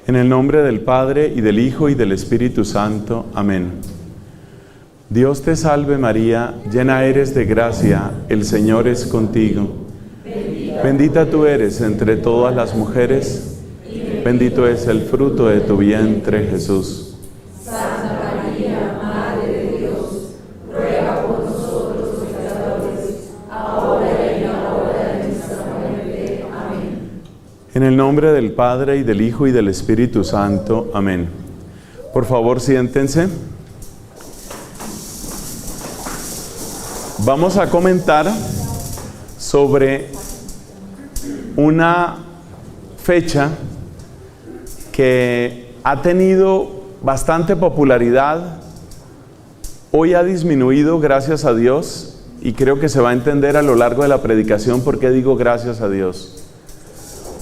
En el nombre del Padre, y del Hijo, y del Espíritu Santo. Amén. Dios te salve María, llena eres de gracia, el Señor es contigo. Bendita tú eres entre todas las mujeres, bendito es el fruto de tu vientre, Jesús. Santa María, Madre de Dios, ruega por nosotros pecadores, ahora y en la hora de nuestra muerte. Amén. En el nombre del Padre, y del Hijo, y del Espíritu Santo. Amén. Por favor, siéntense. Vamos a comentar sobre una fecha que ha tenido bastante popularidad. Hoy ha disminuido, gracias a Dios, y creo que se va a entender a lo largo de la predicación por qué digo gracias a Dios.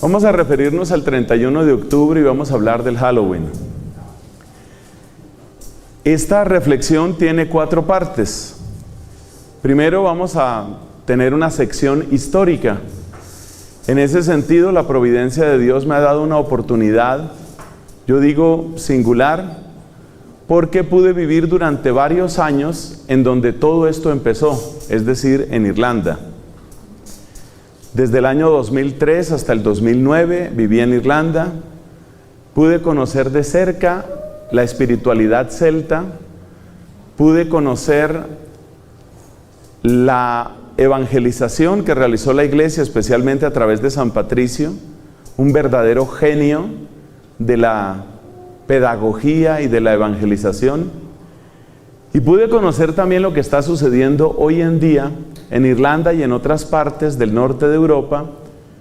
Vamos a referirnos al 31 de octubre y vamos a hablar del Halloween. Esta reflexión tiene 4 partes. Primero vamos a tener una sección histórica. En ese sentido, la providencia de Dios me ha dado una oportunidad, yo digo singular, porque pude vivir durante varios años en donde todo esto empezó, es decir, en Irlanda. Desde el año 2003 hasta el 2009 viví en Irlanda, pude conocer de cerca la espiritualidad celta, pude conocer la evangelización que realizó la iglesia, especialmente a través de San Patricio, un verdadero genio de la pedagogía y de la evangelización. Y pude conocer también lo que está sucediendo hoy en día en Irlanda y en otras partes del norte de Europa,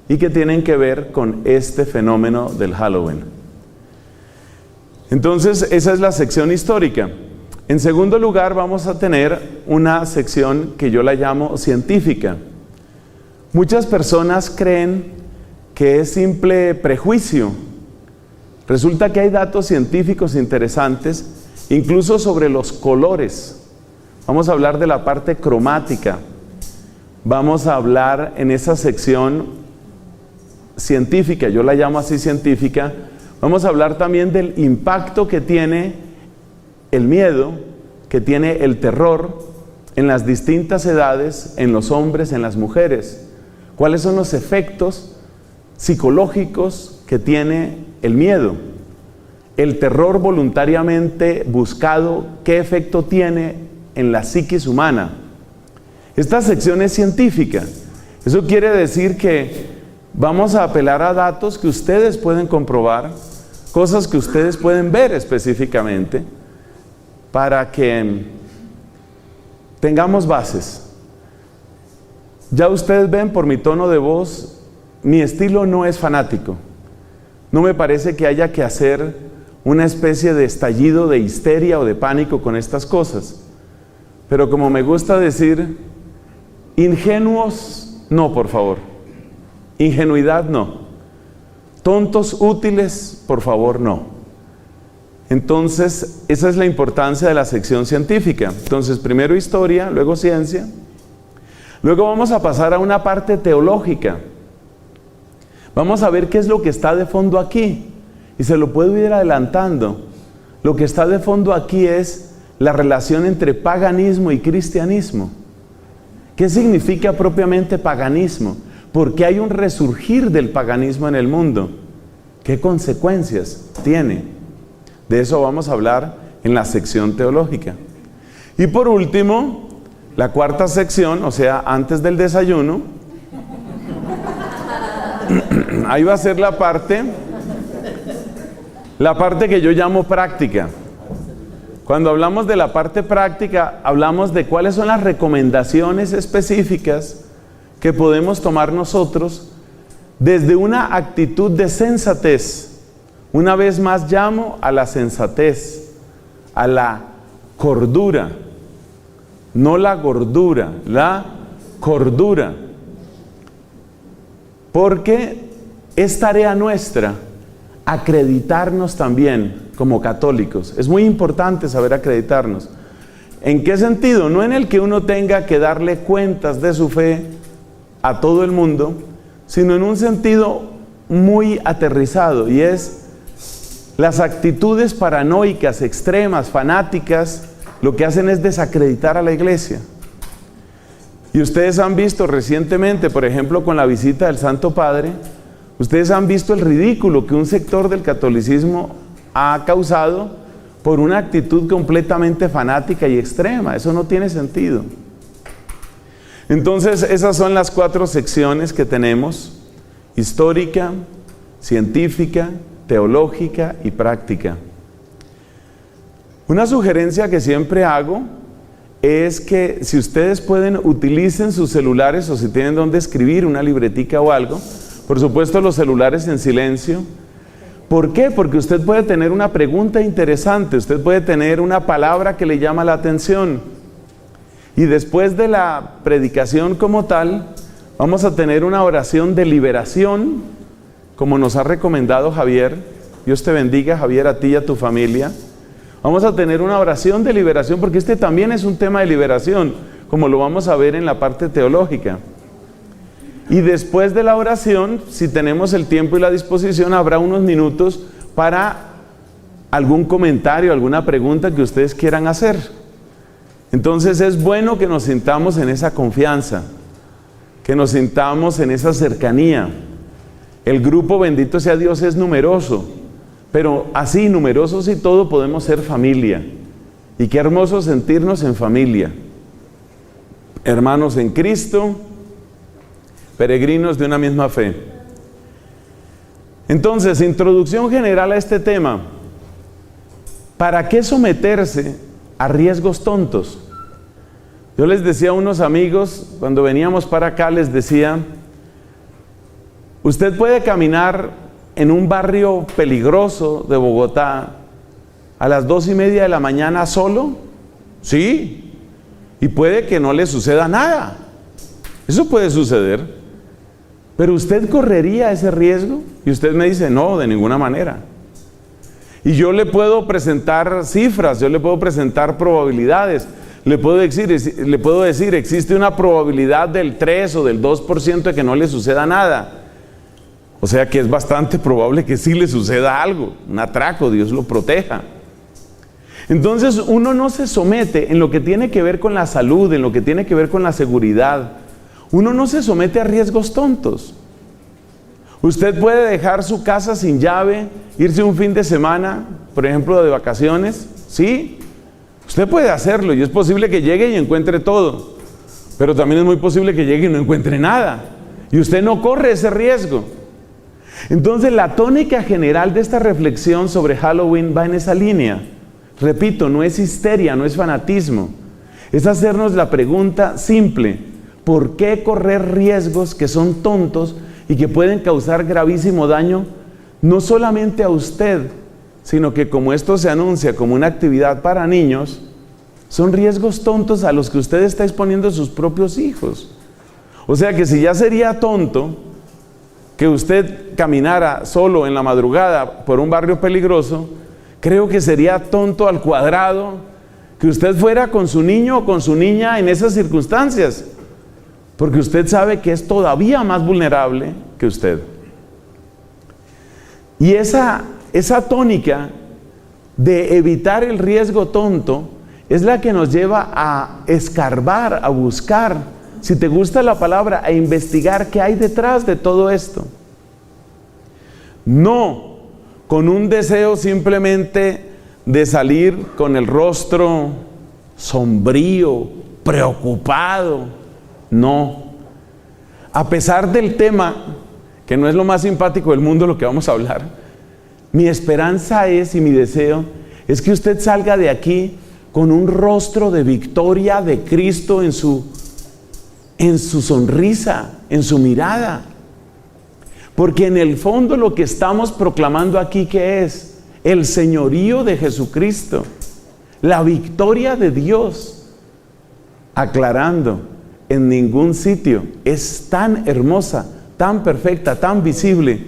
y que tienen que ver con este fenómeno del Halloween. Entonces, esa es la sección histórica. En segundo lugar, vamos a tener una sección que yo la llamo científica. Muchas personas creen que es simple prejuicio. Resulta que hay datos científicos interesantes, incluso sobre los colores. Vamos a hablar de la parte cromática. Vamos a hablar en esa sección científica, yo la llamo así científica. Vamos a hablar también del impacto que tiene el miedo, que tiene el terror en las distintas edades, en los hombres, en las mujeres. ¿Cuáles son los efectos psicológicos que tiene el miedo? El terror voluntariamente buscado, ¿qué efecto tiene en la psiquis humana? Esta sección es científica. Eso quiere decir que vamos a apelar a datos que ustedes pueden comprobar, cosas que ustedes pueden ver específicamente, para que tengamos bases. Ya ustedes ven por mi tono de voz, mi estilo no es fanático. No me parece que haya que hacer una especie de estallido de histeria o de pánico con estas cosas. Pero como me gusta decir, ingenuos no, por favor. Ingenuidad no. Tontos útiles, por favor, no. Entonces, esa es la importancia de la sección científica. Entonces, primero historia, luego ciencia. Luego vamos a pasar a una parte teológica. Vamos a ver qué es lo que está de fondo aquí. Y se lo puedo ir adelantando. Lo que está de fondo aquí es la relación entre paganismo y cristianismo. ¿Qué significa propiamente paganismo? ¿Por qué hay un resurgir del paganismo en el mundo? ¿Qué consecuencias tiene? De eso vamos a hablar en la sección teológica. Y por último, la cuarta sección, o sea, antes del desayuno, ahí va a ser la parte que yo llamo práctica. Cuando hablamos de la parte práctica, hablamos de cuáles son las recomendaciones específicas que podemos tomar nosotros desde una actitud de sensatez. Una vez más llamo a la sensatez, a la cordura, no la gordura, la cordura. Porque es tarea nuestra acreditarnos también como católicos. Es muy importante saber acreditarnos. ¿En qué sentido? No en el que uno tenga que darle cuentas de su fe a todo el mundo, sino en un sentido muy aterrizado, y es Las actitudes paranoicas, extremas, fanáticas, lo que hacen es desacreditar a la iglesia. Y ustedes han visto recientemente, por ejemplo, con la visita del Santo Padre, ustedes han visto el ridículo que un sector del catolicismo ha causado por una actitud completamente fanática y extrema. Eso no tiene sentido. Entonces, esas son las 4 secciones que tenemos: histórica, científica, teológica y práctica. Una sugerencia que siempre hago es que si ustedes pueden, utilicen sus celulares, o si tienen donde escribir, una libretica o algo. Por supuesto, los celulares en silencio. ¿Por qué? Porque usted puede tener una pregunta interesante, usted puede tener una palabra que le llama la atención. Y después de la predicación como tal, vamos a tener una oración de liberación, como nos ha recomendado Javier. Dios te bendiga, Javier, a ti y a tu familia. Vamos a tener una oración de liberación, porque este también es un tema de liberación, como lo vamos a ver en la parte teológica. Y después de la oración, si tenemos el tiempo y la disposición, habrá unos minutos para algún comentario, alguna pregunta que ustedes quieran hacer. Entonces es bueno que nos sintamos en esa confianza, que nos sintamos en esa cercanía. El grupo, bendito sea Dios, es numeroso, pero así, numerosos y todo, podemos ser familia. Y qué hermoso sentirnos en familia. Hermanos en Cristo, peregrinos de una misma fe. Entonces, introducción general a este tema. ¿Para qué someterse a riesgos tontos? Yo les decía a unos amigos, cuando veníamos para acá, les decía: usted puede caminar en un barrio peligroso de Bogotá a las 2:30 de la mañana solo, sí, y puede que no le suceda nada. Eso puede suceder. Pero usted correría ese riesgo, y usted me dice: no, de ninguna manera. Y yo le puedo presentar cifras, yo le puedo presentar probabilidades, le puedo decir, existe una probabilidad del 3 o del 2% de que no le suceda nada. O sea que es bastante probable que sí le suceda algo, un atraco, Dios lo proteja. Entonces uno no se somete en lo que tiene que ver con la salud, en lo que tiene que ver con la seguridad. Uno no se somete a riesgos tontos. Usted puede dejar su casa sin llave, irse un fin de semana, por ejemplo, de vacaciones, ¿sí? Usted puede hacerlo y es posible que llegue y encuentre todo. Pero también es muy posible que llegue y no encuentre nada. Y usted no corre ese riesgo. Entonces la tónica general de esta reflexión sobre Halloween va en esa línea. Repito, no es histeria, no es fanatismo. Es hacernos la pregunta simple: ¿por qué correr riesgos que son tontos y que pueden causar gravísimo daño, no solamente a usted, sino que, como esto se anuncia como una actividad para niños, son riesgos tontos a los que usted está exponiendo a sus propios hijos? O sea que si ya sería tonto que usted caminara solo en la madrugada por un barrio peligroso, creo que sería tonto al cuadrado que usted fuera con su niño o con su niña en esas circunstancias, porque usted sabe que es todavía más vulnerable que usted. Y esa tónica de evitar el riesgo tonto es la que nos lleva a escarbar, a buscar, si te gusta la palabra, a investigar qué hay detrás de todo esto. No con un deseo simplemente de salir con el rostro sombrío, preocupado. No. A pesar del tema, que no es lo más simpático del mundo lo que vamos a hablar, mi esperanza es, y mi deseo, es que usted salga de aquí con un rostro de victoria de Cristo en su sonrisa, en su mirada. Porque en el fondo lo que estamos proclamando aquí, ¿qué es? El señorío de Jesucristo, la victoria de Dios. Aclarando, en ningún sitio es tan hermosa, tan perfecta, tan visible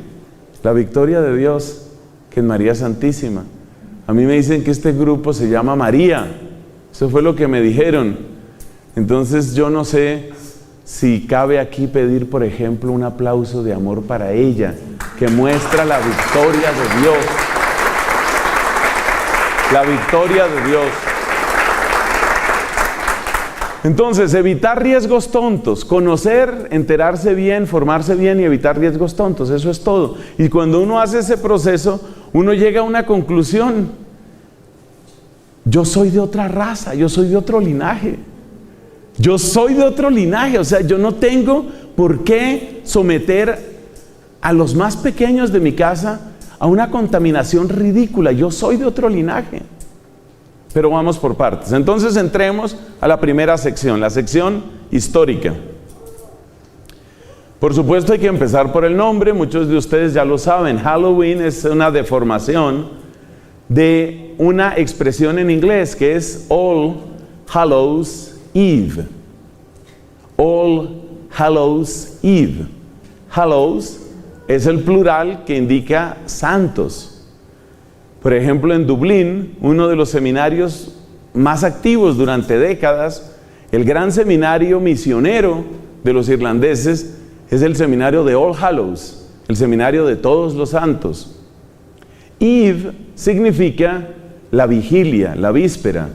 la victoria de Dios que en María Santísima. A mí me dicen que este grupo se llama María. Eso fue lo que me dijeron. Entonces yo no sé si cabe aquí pedir, por ejemplo, un aplauso de amor para ella, que muestra la victoria de Dios. la victoria de Dios. Entonces, evitar riesgos tontos, conocer, enterarse bien, formarse bien y evitar riesgos tontos, eso es todo. Y cuando uno hace ese proceso, uno llega a una conclusión. Yo soy de otra raza, yo soy de otro linaje. Yo soy de otro linaje, o sea, yo no tengo por qué someter a los más pequeños de mi casa a una contaminación ridícula. Yo soy de otro linaje. Pero vamos por partes. Entonces entremos a la primera sección, la sección histórica. Por supuesto hay que empezar por el nombre, muchos de ustedes ya lo saben. Halloween es una deformación de una expresión en inglés que es All Hallows Eve. All Hallows Eve. Hallows es el plural que indica santos. Por ejemplo, en Dublín, uno de los seminarios más activos durante décadas, el gran seminario misionero de los irlandeses, es el seminario de All Hallows, el seminario de todos los santos. Eve significa la vigilia, la víspera.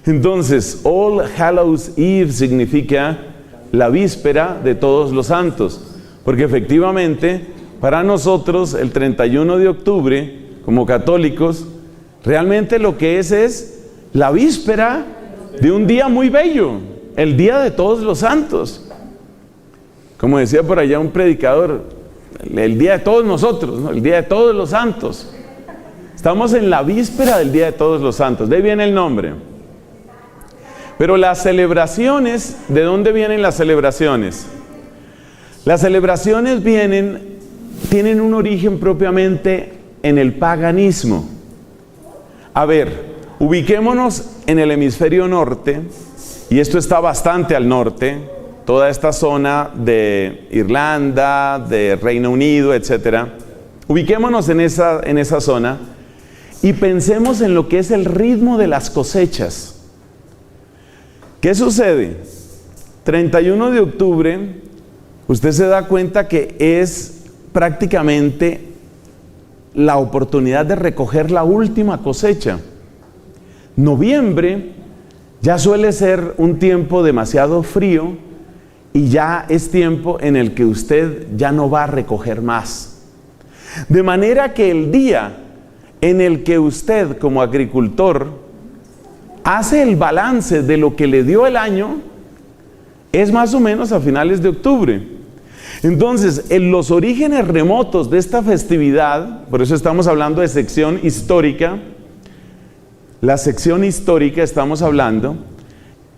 Entonces, All Hallows Eve significa la víspera de todos los santos, porque efectivamente, para nosotros, el 31 de octubre, como católicos, realmente lo que es la víspera de un día muy bello, el día de todos los santos. Como decía por allá un predicador, el día de todos nosotros, ¿no? El día de todos los santos. Estamos en la víspera del día de todos los santos, de ahí viene el nombre. Pero las celebraciones, ¿de dónde vienen las celebraciones? Las celebraciones tienen un origen propiamente en el paganismo. A ver, ubiquémonos en el hemisferio norte, y esto está bastante al norte, toda esta zona de Irlanda, de Reino Unido, etc. Ubiquémonos en esa zona y pensemos en lo que es el ritmo de las cosechas. ¿Qué sucede? 31 de octubre, usted se da cuenta que es prácticamente la oportunidad de recoger la última cosecha. Noviembre ya suele ser un tiempo demasiado frío y ya es tiempo en el que usted ya no va a recoger más. De manera que el día en el que usted como agricultor hace el balance de lo que le dio el año es más o menos a finales de octubre. Entonces, en los orígenes remotos de esta festividad, por eso estamos hablando de sección histórica, la sección histórica estamos hablando,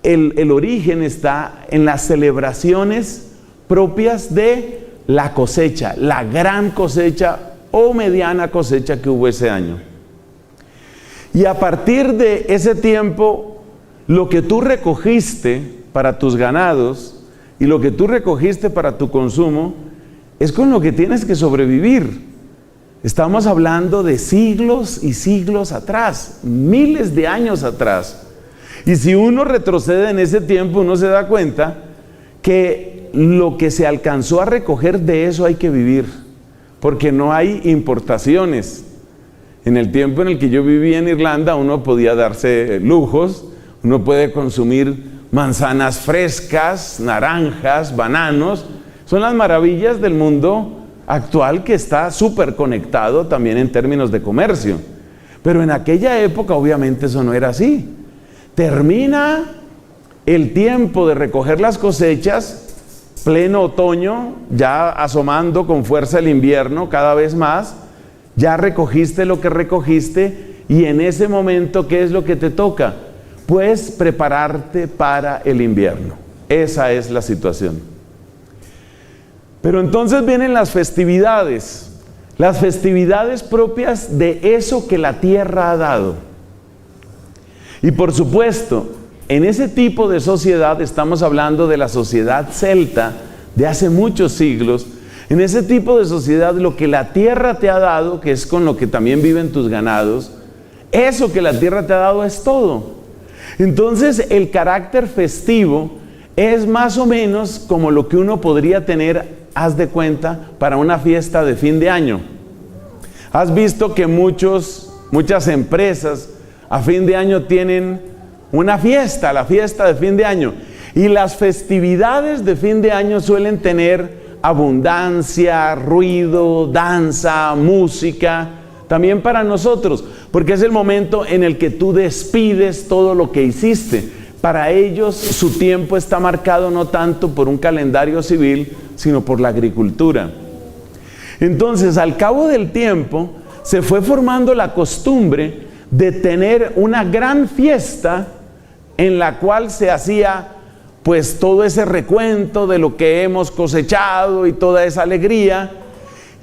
el origen está en las celebraciones propias de la cosecha, la gran cosecha o mediana cosecha que hubo ese año. Y a partir de ese tiempo, lo que tú recogiste para tus ganados, y lo que tú recogiste para tu consumo es con lo que tienes que sobrevivir. Estamos hablando de siglos y siglos atrás, miles de años atrás. Y si uno retrocede en ese tiempo, uno se da cuenta que lo que se alcanzó a recoger de eso hay que vivir, porque no hay importaciones. En el tiempo en el que yo vivía en Irlanda, uno podía darse lujos, uno puede consumir manzanas frescas, naranjas, bananos. Son las maravillas del mundo actual que está súper conectado también en términos de comercio. Pero en aquella época obviamente eso no era así. Termina el tiempo de recoger las cosechas, pleno otoño, ya asomando con fuerza el invierno cada vez más, ya recogiste lo que recogiste y en ese momento, ¿qué es lo que te toca? Pues prepararte para el invierno. Esa es la situación. Pero entonces vienen las festividades propias de eso que la tierra ha dado. Y por supuesto, en ese tipo de sociedad, estamos hablando de la sociedad celta de hace muchos siglos, en ese tipo de sociedad lo que la tierra te ha dado, que es con lo que también viven tus ganados, eso que la tierra te ha dado es todo. Entonces el carácter festivo es más o menos como lo que uno podría tener, haz de cuenta, para una fiesta de fin de año. Has visto que muchas empresas a fin de año tienen una fiesta, la fiesta de fin de año. Y las festividades de fin de año suelen tener abundancia, ruido, danza, música, también para nosotros, porque es el momento en el que tú despides todo lo que hiciste. Para ellos su tiempo está marcado no tanto por un calendario civil, sino por la agricultura. Entonces, al cabo del tiempo, se fue formando la costumbre de tener una gran fiesta en la cual se hacía pues todo ese recuento de lo que hemos cosechado y toda esa alegría.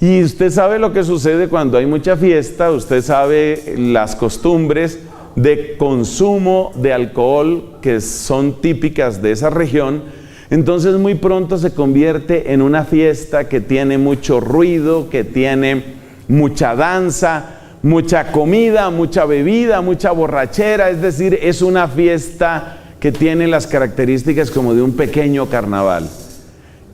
Y usted sabe lo que sucede cuando hay mucha fiesta, usted sabe las costumbres de consumo de alcohol que son típicas de esa región. Entonces muy pronto se convierte en una fiesta que tiene mucho ruido, que tiene mucha danza, mucha comida, mucha bebida, mucha borrachera. Es decir, es una fiesta que tiene las características como de un pequeño carnaval.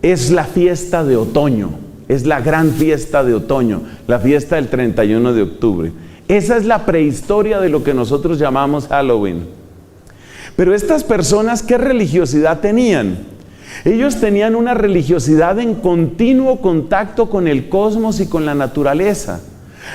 Es la fiesta de otoño, es la gran fiesta de otoño, la fiesta del 31 de octubre. Esa es la prehistoria de lo que nosotros llamamos Halloween. Pero estas personas, ¿qué religiosidad tenían? Ellos tenían una religiosidad en continuo contacto con el cosmos y con la naturaleza.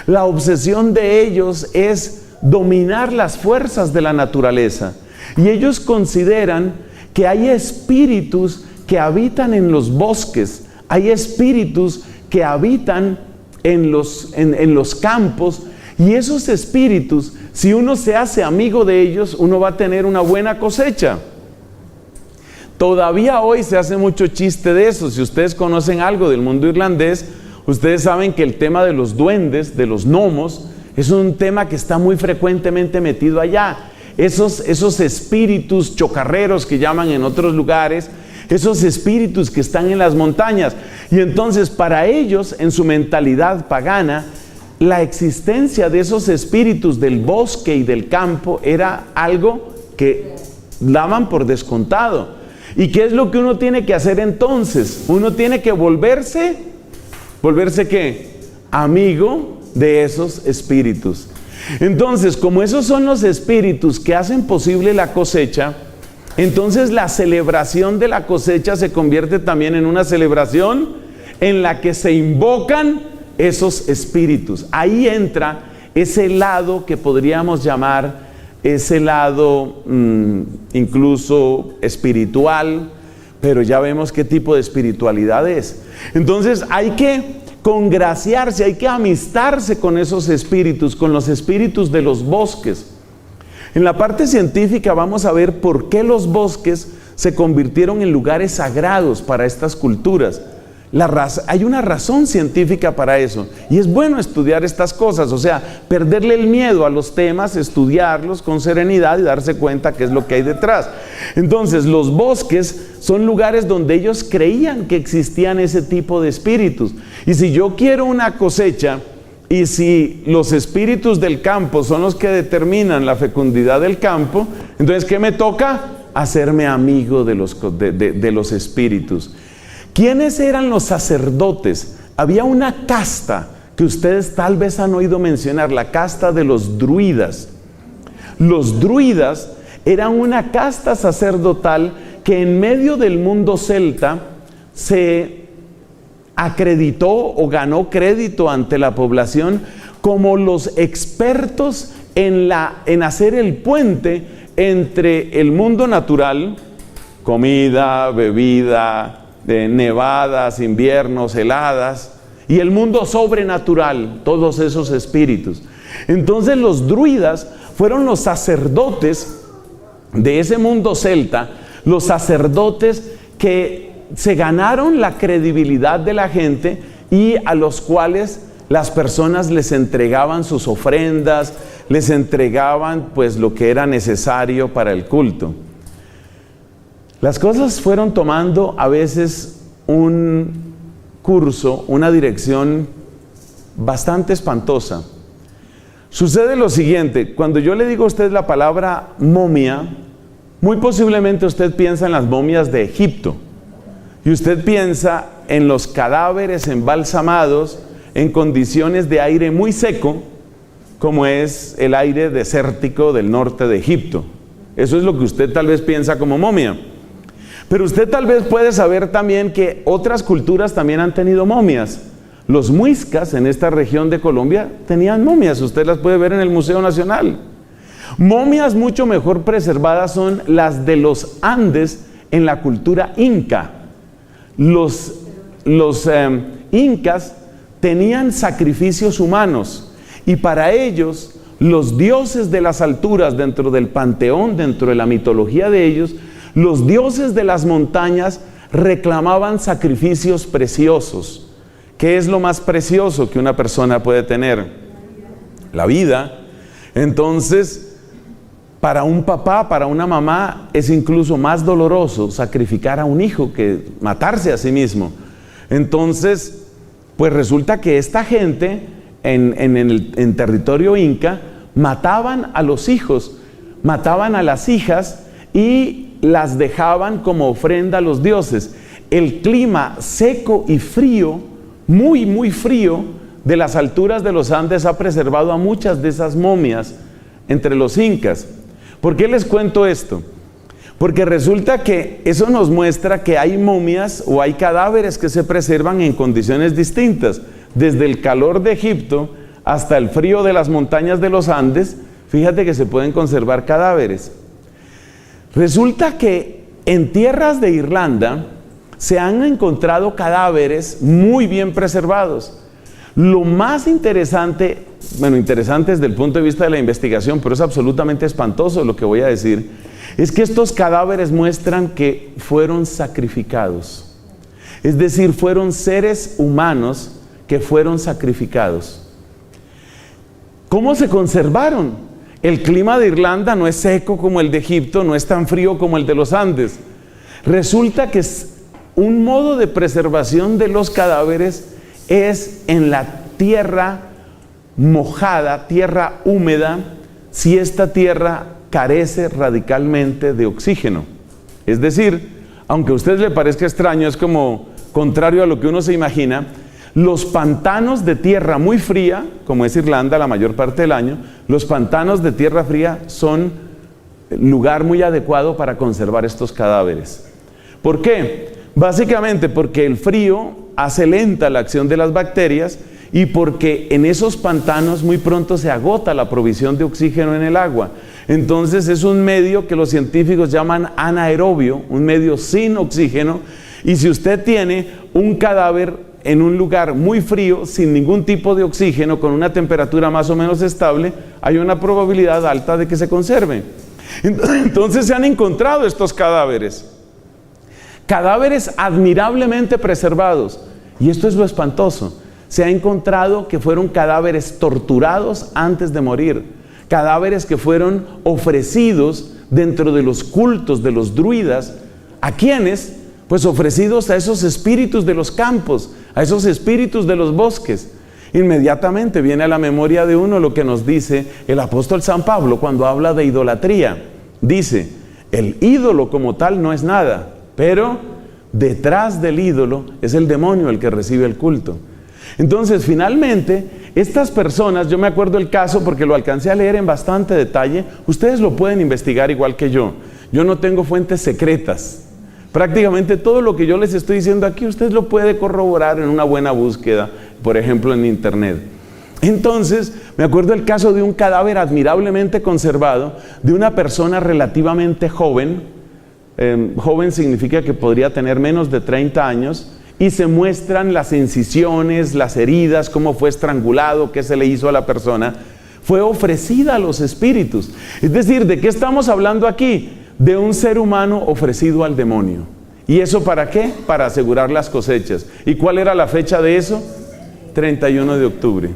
La obsesión de ellos es dominar las fuerzas de la naturaleza. Y ellos consideran que hay espíritus que habitan en los bosques, hay espíritus que habitan en los campos, y esos espíritus, si uno se hace amigo de ellos, uno va a tener una buena cosecha. Todavía hoy se hace mucho chiste de eso. Si ustedes conocen algo del mundo irlandés, ustedes saben que el tema de los duendes, de los gnomos, es un tema que está muy frecuentemente metido allá. Esos espíritus chocarreros que llaman en otros lugares, esos espíritus que están en las montañas. Y entonces para ellos, en su mentalidad pagana, la existencia de esos espíritus del bosque y del campo era algo que daban por descontado. ¿Y qué es lo que uno tiene que hacer entonces? Uno tiene que ¿volverse qué? Amigo de esos espíritus. Entonces, como esos son los espíritus que hacen posible la cosecha, entonces la celebración de la cosecha se convierte también en una celebración en la que se invocan esos espíritus. Ahí entra ese lado que podríamos llamar ese lado incluso espiritual, pero ya vemos qué tipo de espiritualidad es. Entonces hay que congraciarse, hay que amistarse con esos espíritus, con los espíritus de los bosques. En la parte científica vamos a ver por qué los bosques se convirtieron en lugares sagrados para estas culturas. Hay una razón científica para eso, y es bueno estudiar estas cosas, o sea, perderle el miedo a los temas, estudiarlos con serenidad y darse cuenta qué es lo que hay detrás. Entonces, los bosques son lugares donde ellos creían que existían ese tipo de espíritus. Y si yo quiero una cosecha, y si los espíritus del campo son los que determinan la fecundidad del campo, entonces ¿qué me toca? Hacerme amigo de los espíritus. ¿Quiénes eran los sacerdotes? Había una casta que ustedes tal vez han oído mencionar, la casta de los druidas. Los druidas eran una casta sacerdotal que en medio del mundo celta se acreditó o ganó crédito ante la población como los expertos en hacer el puente entre el mundo natural, comida, bebida, de nevadas, inviernos, heladas, y el mundo sobrenatural, todos esos espíritus. Entonces los druidas fueron los sacerdotes de ese mundo celta, los sacerdotes que se ganaron la credibilidad de la gente y a los cuales las personas les entregaban sus ofrendas, les entregaban pues lo que era necesario para el culto. Las cosas fueron tomando a veces un curso, una dirección bastante espantosa. Sucede lo siguiente: cuando yo le digo a usted la palabra momia, muy posiblemente usted piensa en las momias de Egipto, y usted piensa en los cadáveres embalsamados en condiciones de aire muy seco, como es el aire desértico del norte de Egipto. Eso es lo que usted tal vez piensa como momia. Pero usted tal vez puede saber también que otras culturas también han tenido momias. Los muiscas en esta región de Colombia tenían momias, usted las puede ver en el Museo Nacional. Momias mucho mejor preservadas son las de los Andes en la cultura inca. Los incas tenían sacrificios humanos y para ellos los dioses de las alturas dentro del panteón, dentro de la mitología de ellos, los dioses de las montañas reclamaban sacrificios preciosos. ¿Qué es lo más precioso que una persona puede tener? La vida. Entonces, para un papá, para una mamá, es incluso más doloroso sacrificar a un hijo que matarse a sí mismo. Entonces, pues resulta que esta gente en territorio inca mataban a los hijos, mataban a las hijas y las dejaban como ofrenda a los dioses. El clima seco y frío, muy, muy frío, de las alturas de los Andes ha preservado a muchas de esas momias entre los incas. ¿Por qué les cuento esto? Porque resulta que eso nos muestra que hay momias o hay cadáveres que se preservan en condiciones distintas. Desde el calor de Egipto hasta el frío de las montañas de los Andes, fíjate que se pueden conservar cadáveres. Resulta que en tierras de Irlanda se han encontrado cadáveres muy bien preservados. Lo más interesante, interesante desde el punto de vista de la investigación, pero es absolutamente espantoso lo que voy a decir, es que estos cadáveres muestran que fueron sacrificados. Es decir, fueron seres humanos que fueron sacrificados. ¿Cómo se conservaron? El clima de Irlanda no es seco como el de Egipto, no es tan frío como el de los Andes. Resulta que un modo de preservación de los cadáveres es en la tierra mojada, tierra húmeda, si esta tierra carece radicalmente de oxígeno. Es decir, aunque a usted le parezca extraño, es como contrario a lo que uno se imagina, los pantanos de tierra muy fría, como es Irlanda la mayor parte del año, los pantanos de tierra fría son lugar muy adecuado para conservar estos cadáveres. ¿Por qué? Básicamente porque el frío hace lenta la acción de las bacterias y porque en esos pantanos muy pronto se agota la provisión de oxígeno en el agua. Entonces es un medio que los científicos llaman anaerobio, un medio sin oxígeno, y si usted tiene un cadáver en un lugar muy frío, sin ningún tipo de oxígeno, con una temperatura más o menos estable, hay una probabilidad alta de que se conserve. Entonces se han encontrado estos cadáveres admirablemente preservados, y esto es lo espantoso. Se ha encontrado que fueron cadáveres torturados antes de morir, cadáveres que fueron ofrecidos dentro de los cultos de los druidas. ¿A quiénes? Pues ofrecidos a esos espíritus de los campos, a esos espíritus de los bosques. Inmediatamente viene a la memoria de uno lo que nos dice el apóstol San Pablo cuando habla de idolatría. Dice, el ídolo como tal no es nada, pero detrás del ídolo es el demonio el que recibe el culto. Entonces, finalmente, estas personas, yo me acuerdo el caso porque lo alcancé a leer en bastante detalle, ustedes lo pueden investigar igual que yo no tengo fuentes secretas. Prácticamente todo lo que yo les estoy diciendo aquí, usted lo puede corroborar en una buena búsqueda, por ejemplo en internet. Entonces, me acuerdo el caso de un cadáver admirablemente conservado, de una persona relativamente joven. Joven significa que podría tener menos de 30 años, y se muestran las incisiones, las heridas, cómo fue estrangulado, qué se le hizo a la persona. Fue ofrecida a los espíritus. Es decir, ¿de qué estamos hablando aquí? De un ser humano ofrecido al demonio. ¿Y eso para qué? Para asegurar las cosechas. ¿Y cuál era la fecha de eso? 31 de octubre.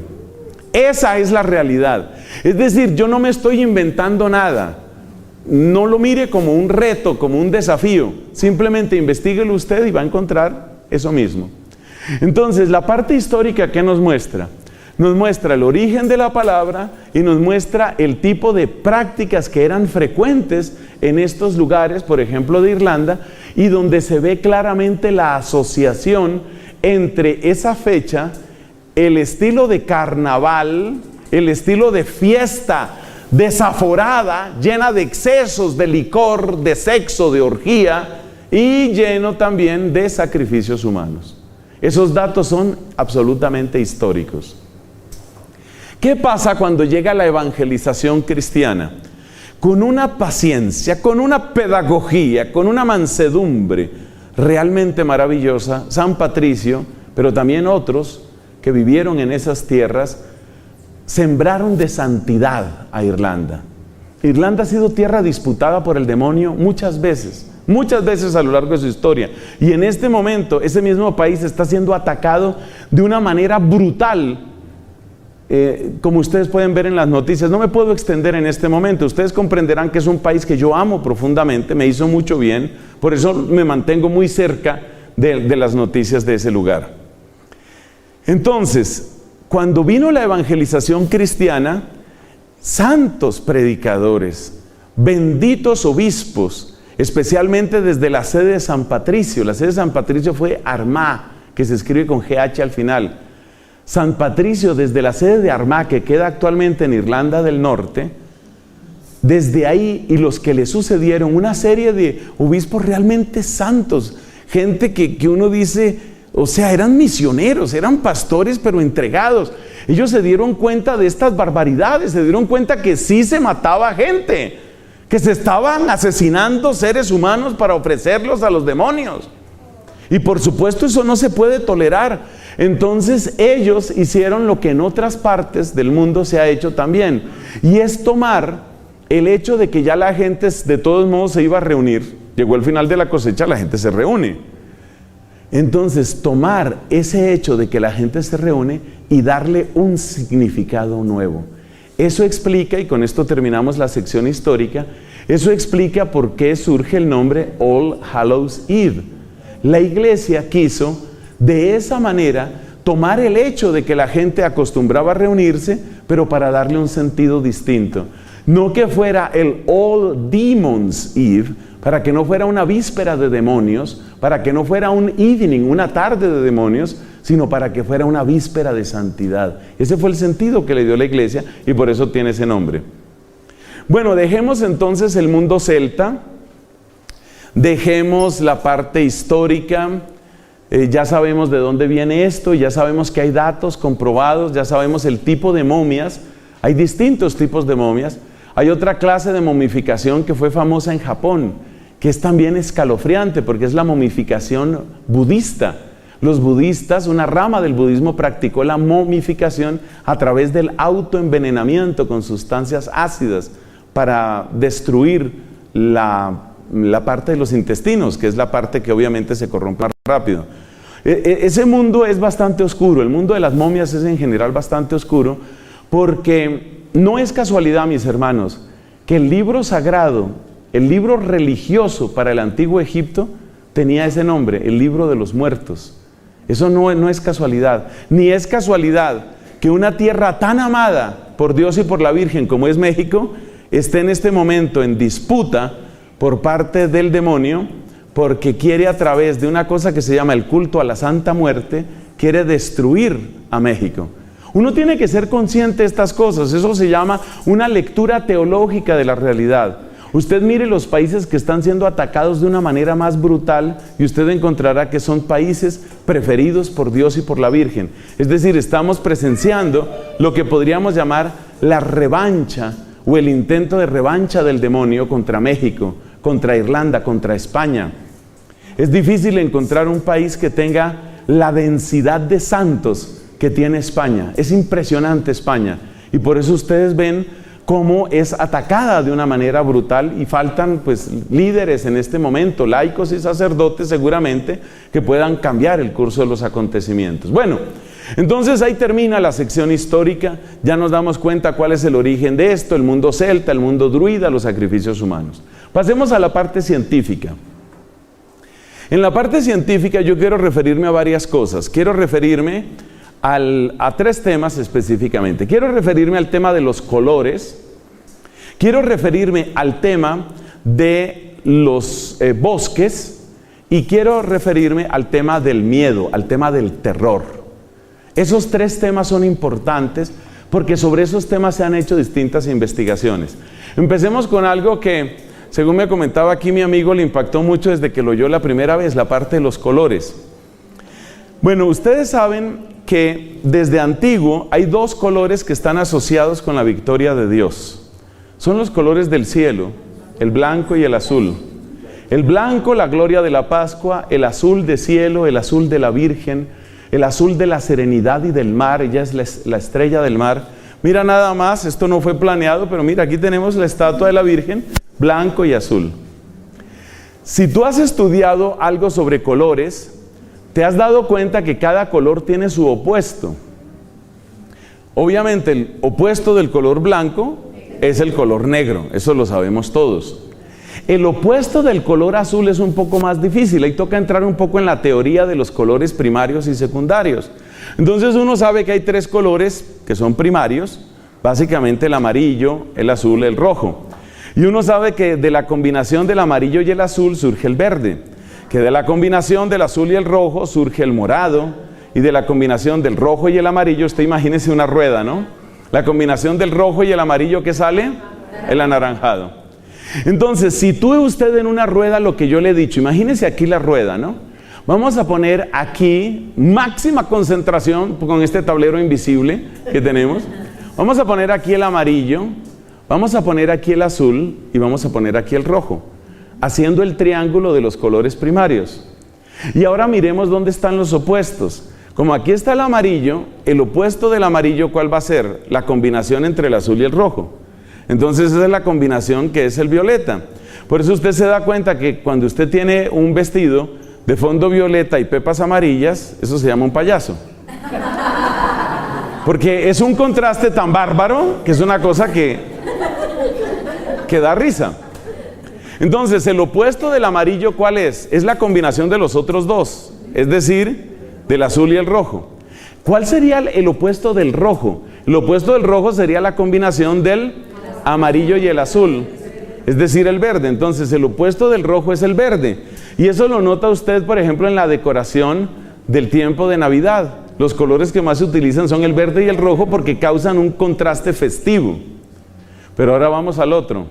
Esa es la realidad. Es decir, yo no me estoy inventando nada. No lo mire como un reto, como un desafío. Simplemente investíguelo usted y va a encontrar eso mismo. Entonces, la parte histórica, ¿qué nos muestra? Nos muestra el origen de la palabra y nos muestra el tipo de prácticas que eran frecuentes en estos lugares, por ejemplo de Irlanda, y donde se ve claramente la asociación entre esa fecha, el estilo de carnaval el estilo de fiesta desaforada, llena de excesos, de licor, de sexo, de orgía y lleno también de sacrificios humanos. Esos datos son absolutamente históricos. ¿Qué pasa cuando llega la evangelización cristiana? Con una paciencia, con una pedagogía, con una mansedumbre realmente maravillosa, San Patricio, pero también otros que vivieron en esas tierras, sembraron de santidad a Irlanda. Irlanda ha sido tierra disputada por el demonio muchas veces a lo largo de su historia. Y en este momento, ese mismo país está siendo atacado de una manera brutal. Como ustedes pueden ver en las noticias, no me puedo extender en este momento. Ustedes comprenderán que es un país que yo amo profundamente, me hizo mucho bien, por eso me mantengo muy cerca de las noticias de ese lugar. Entonces, cuando vino la evangelización cristiana, santos predicadores, benditos obispos, especialmente desde la sede de San Patricio. La sede de San Patricio fue Armagh, que se escribe con GH al final. San Patricio, desde la sede de Armagh, que queda actualmente en Irlanda del Norte, desde ahí y los que le sucedieron, una serie de obispos realmente santos, gente que uno dice, o sea, eran misioneros, eran pastores, pero entregados. Ellos se dieron cuenta de estas barbaridades, se dieron cuenta que sí se mataba gente, que se estaban asesinando seres humanos para ofrecerlos a los demonios. Y por supuesto eso no se puede tolerar. Entonces ellos hicieron lo que en otras partes del mundo se ha hecho también, y es tomar el hecho de que ya la gente de todos modos se iba a reunir. Llegó el final de la cosecha, la gente se reúne. Entonces tomar ese hecho de que la gente se reúne y darle un significado nuevo. Eso explica, y con esto terminamos la sección histórica, eso explica por qué surge el nombre All Hallows Eve. La iglesia quiso de esa manera tomar el hecho de que la gente acostumbraba a reunirse, pero para darle un sentido distinto. No que fuera el All Demons Eve, para que no fuera una víspera de demonios, para que no fuera un evening, una tarde de demonios, sino para que fuera una víspera de santidad. Ese fue el sentido que le dio la iglesia y por eso tiene ese nombre. Bueno, dejemos entonces el mundo celta, dejemos la parte histórica. Ya sabemos de dónde viene esto, ya sabemos que hay datos comprobados, ya sabemos el tipo de momias. Hay distintos tipos de momias. Hay otra clase de momificación que fue famosa en Japón, que es también escalofriante porque es la momificación budista. Los budistas, una rama del budismo, practicó la momificación a través del autoenvenenamiento con sustancias ácidas para destruir la parte de los intestinos, que es la parte que obviamente se corrompe más rápido. Ese mundo es bastante oscuro, el mundo de las momias es en general bastante oscuro, porque no es casualidad, mis hermanos, que el libro sagrado, el libro religioso para el antiguo Egipto, tenía ese nombre, el libro de los muertos. Eso no es casualidad, ni es casualidad que una tierra tan amada por Dios y por la Virgen como es México, esté en este momento en disputa por parte del demonio, porque quiere a través de una cosa que se llama el culto a la Santa Muerte, quiere destruir a México. Uno tiene que ser consciente de estas cosas, eso se llama una lectura teológica de la realidad. Usted mire los países que están siendo atacados de una manera más brutal y usted encontrará que son países preferidos por Dios y por la Virgen. Es decir, estamos presenciando lo que podríamos llamar la revancha o el intento de revancha del demonio contra México, contra Irlanda, contra España. Es difícil encontrar un país que tenga la densidad de santos que tiene España. Es impresionante España y por eso ustedes ven cómo es atacada de una manera brutal y faltan pues líderes en este momento, laicos y sacerdotes seguramente, que puedan cambiar el curso de los acontecimientos. Bueno, entonces ahí termina la sección histórica, ya nos damos cuenta cuál es el origen de esto, el mundo celta, el mundo druida, los sacrificios humanos. Pasemos a la parte científica. En la parte científica yo quiero referirme a varias cosas, quiero referirme a tres temas específicamente. Quiero referirme al tema de los colores, quiero referirme al tema de los bosques y quiero referirme al tema del miedo, al tema del terror. Esos tres temas son importantes porque sobre esos temas se han hecho distintas investigaciones. Empecemos con algo que, según me comentaba aquí mi amigo, le impactó mucho desde que lo oyó la primera vez, la parte de los colores. Bueno, ustedes saben que desde antiguo hay dos colores que están asociados con la victoria de Dios. Son los colores del cielo, el blanco y el azul. El blanco, la gloria de la Pascua; el azul de cielo, el azul de la Virgen; el azul de la serenidad y del mar. Ella es la estrella del mar. Mira nada más, esto no fue planeado, pero mira, aquí tenemos la estatua de la Virgen, blanco y azul. Si tú has estudiado algo sobre colores, te has dado cuenta que cada color tiene su opuesto. Obviamente el opuesto del color blanco es el color negro, eso lo sabemos todos. El opuesto del color azul es un poco más difícil, ahí toca entrar un poco en la teoría de los colores primarios y secundarios. Entonces uno sabe que hay tres colores que son primarios, básicamente el amarillo, el azul, el rojo. Y uno sabe que de la combinación del amarillo y el azul surge el verde, que de la combinación del azul y el rojo surge el morado, y de la combinación del rojo y el amarillo, usted imagínese una rueda, ¿no? La combinación del rojo y el amarillo, ¿qué sale? El anaranjado. Entonces, si tuve usted en una rueda lo que yo le he dicho, imagínese aquí la rueda, ¿no? Vamos a poner aquí máxima concentración con este tablero invisible que tenemos. Vamos a poner aquí el amarillo, vamos a poner aquí el azul y vamos a poner aquí el rojo, haciendo el triángulo de los colores primarios. Y ahora miremos dónde están los opuestos. Como aquí está el amarillo, el opuesto del amarillo, ¿cuál va a ser? La combinación entre el azul y el rojo. Entonces esa es la combinación que es el violeta. Por eso usted se da cuenta que cuando usted tiene un vestido de fondo violeta y pepas amarillas, eso se llama un payaso. Porque es un contraste tan bárbaro que es una cosa que da risa. Entonces, el opuesto del amarillo, ¿cuál es? Es la combinación de los otros dos, es decir, del azul y el rojo. ¿Cuál sería el opuesto del rojo? El opuesto del rojo sería la combinación del amarillo y el azul, es decir, el verde. Entonces, el opuesto del rojo es el verde. Y eso lo nota usted, por ejemplo, en la decoración del tiempo de Navidad. Los colores que más se utilizan son el verde y el rojo porque causan un contraste festivo. Pero ahora vamos al otro.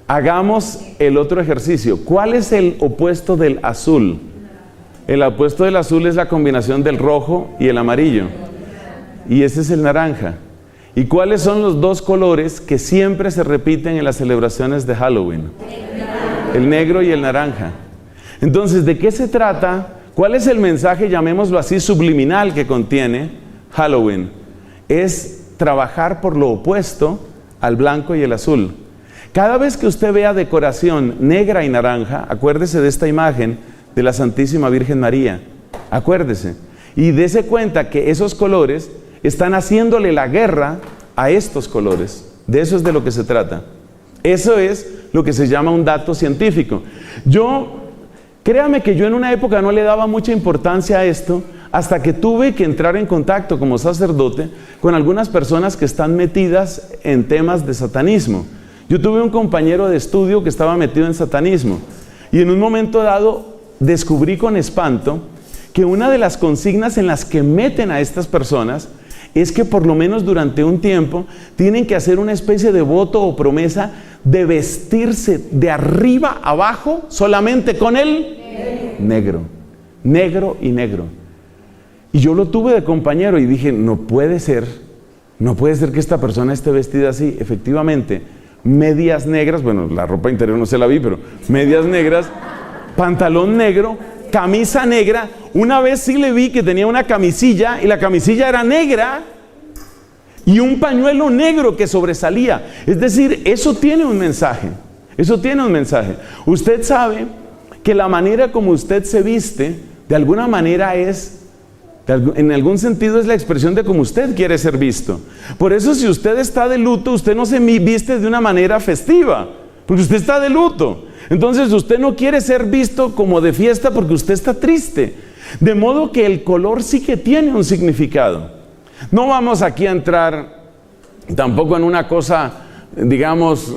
Hagamos el otro ejercicio. ¿Cuál es el opuesto del azul? El opuesto del azul es la combinación del rojo y el amarillo. Y ese es el naranja. ¿Y cuáles son los dos colores que siempre se repiten en las celebraciones de Halloween? El negro y el naranja. Entonces, ¿de qué se trata? ¿Cuál es el mensaje, llamémoslo así, subliminal que contiene Halloween? Es trabajar por lo opuesto al blanco y el azul. Cada vez que usted vea decoración negra y naranja, acuérdese de esta imagen de la Santísima Virgen María. Acuérdese. Y dése cuenta que esos colores están haciéndole la guerra a estos colores. De eso es de lo que se trata. Eso es lo que se llama un dato científico. Créame que yo en una época no le daba mucha importancia a esto, hasta que tuve que entrar en contacto como sacerdote con algunas personas que están metidas en temas de satanismo. Yo tuve un compañero de estudio que estaba metido en satanismo, y en un momento dado descubrí con espanto que una de las consignas en las que meten a estas personas es que por lo menos durante un tiempo tienen que hacer una especie de voto o promesa de vestirse de arriba a abajo solamente con el negro. Negro y negro. Y yo lo tuve de compañero y dije, no puede ser que esta persona esté vestida así. Efectivamente, medias negras, bueno, la ropa interior no se la vi, pero medias negras, pantalón negro, camisa negra. Una vez sí le vi que tenía una camisilla y la camisilla era negra y un pañuelo negro que sobresalía. Es decir, eso tiene un mensaje. Eso tiene un mensaje. Usted sabe que la manera como usted se viste, de alguna manera en algún sentido es la expresión de cómo usted quiere ser visto. Por eso si usted está de luto, usted no se viste de una manera festiva, porque usted está de luto. Entonces usted no quiere ser visto como de fiesta porque usted está triste. De modo que el color sí que tiene un significado. No vamos aquí a entrar tampoco en una cosa, digamos,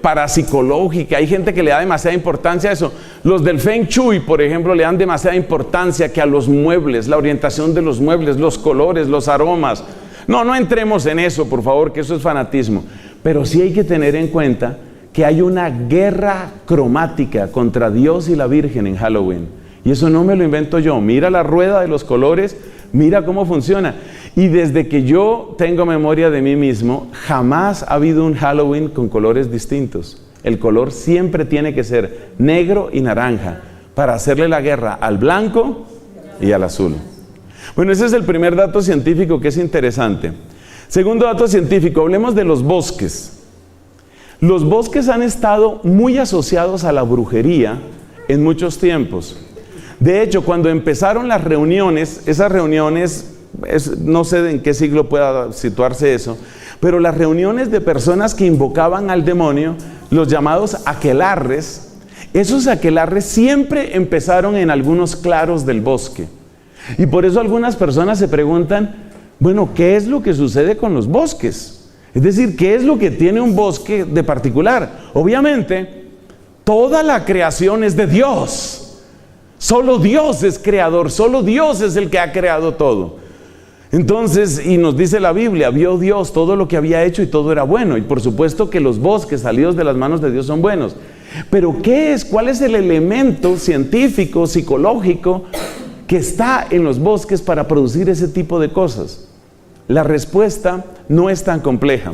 parapsicológica. Hay gente que le da demasiada importancia a eso. Los del Feng Shui, por ejemplo, le dan demasiada importancia que a los muebles, la orientación de los muebles, los colores, los aromas, No entremos en eso, por favor, que eso es fanatismo. Pero sí hay que tener en cuenta que hay una guerra cromática contra Dios y la Virgen en Halloween. Y eso no me lo invento yo. Mira la rueda de los colores, mira cómo funciona. Y desde que yo tengo memoria de mí mismo, jamás ha habido un Halloween con colores distintos. El color siempre tiene que ser negro y naranja para hacerle la guerra al blanco y al azul. Bueno, ese es el primer dato científico que es interesante. Segundo dato científico, hablemos de los bosques. Los bosques han estado muy asociados a la brujería en muchos tiempos. De hecho, cuando empezaron las reuniones, esas reuniones, no sé en qué siglo pueda situarse eso, pero las reuniones de personas que invocaban al demonio, los llamados aquelarres, esos aquelarres siempre empezaron en algunos claros del bosque. Y por eso algunas personas se preguntan, bueno, ¿qué es lo que sucede con los bosques? Es decir, ¿qué es lo que tiene un bosque de particular? Obviamente, toda la creación es de Dios. Solo Dios es creador, solo Dios es el que ha creado todo. Entonces, y nos dice la Biblia, vio Dios todo lo que había hecho y todo era bueno. Y por supuesto que los bosques salidos de las manos de Dios son buenos. Pero ¿qué es? ¿Cuál es el elemento científico, psicológico que está en los bosques para producir ese tipo de cosas? La respuesta no es tan compleja.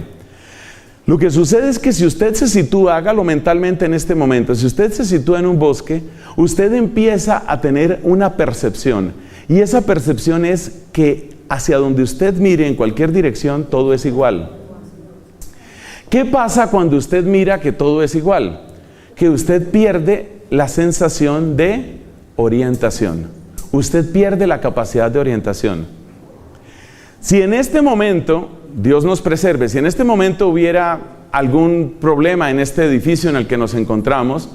Lo que sucede es que si usted se sitúa, hágalo mentalmente en este momento, si usted se sitúa en un bosque, usted empieza a tener una percepción. Y esa percepción es que hacia donde usted mire en cualquier dirección, todo es igual. ¿Qué pasa cuando usted mira que todo es igual? Que usted pierde la sensación de orientación. Usted pierde la capacidad de orientación. Si en este momento, Dios nos preserve, si en este momento hubiera algún problema en este edificio en el que nos encontramos,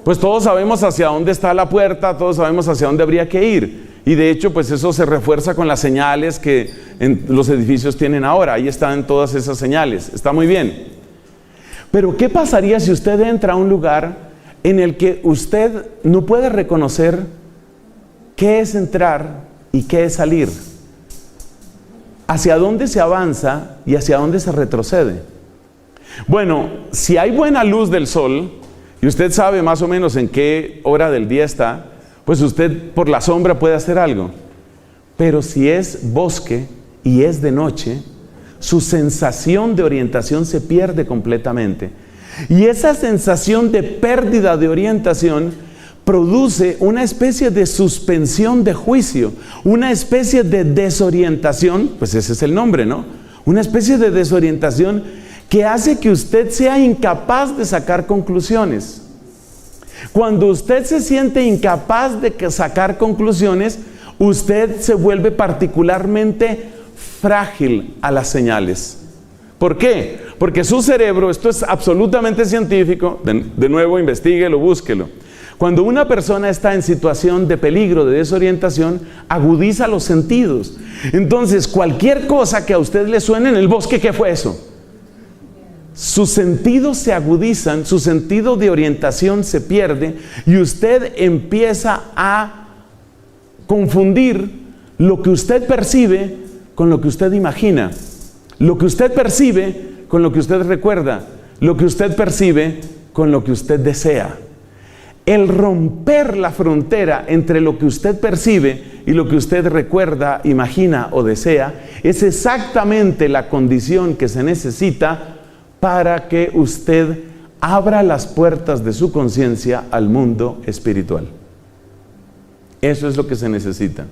pues todos sabemos hacia dónde está la puerta, todos sabemos hacia dónde habría que ir. Y de hecho, pues eso se refuerza con las señales que en los edificios tienen ahora. Ahí están todas esas señales. Está muy bien. Pero ¿qué pasaría si usted entra a un lugar en el que usted no puede reconocer qué es entrar y qué es salir? ¿Hacia dónde se avanza y hacia dónde se retrocede? Bueno, si hay buena luz del sol, y usted sabe más o menos en qué hora del día está, pues usted por la sombra puede hacer algo. Pero si es bosque y es de noche, su sensación de orientación se pierde completamente. Y esa sensación de pérdida de orientación produce una especie de suspensión de juicio, una especie de desorientación, pues ese es el nombre, ¿no? Una especie de desorientación que hace que usted sea incapaz de sacar conclusiones. Cuando usted se siente incapaz de sacar conclusiones, usted se vuelve particularmente frágil a las señales. ¿Por qué? Porque su cerebro, esto es absolutamente científico, de nuevo investíguelo, búsquelo. Cuando una persona está en situación de peligro, de desorientación, agudiza los sentidos. Entonces, cualquier cosa que a usted le suene en el bosque, ¿qué fue eso? Sus sentidos se agudizan, su sentido de orientación se pierde y usted empieza a confundir lo que usted percibe con lo que usted imagina, lo que usted percibe con lo que usted recuerda, lo que usted percibe con lo que usted desea. El romper la frontera entre lo que usted percibe y lo que usted recuerda, imagina o desea es exactamente la condición que se necesita para que usted abra las puertas de su conciencia al mundo espiritual. Eso es lo que se necesita.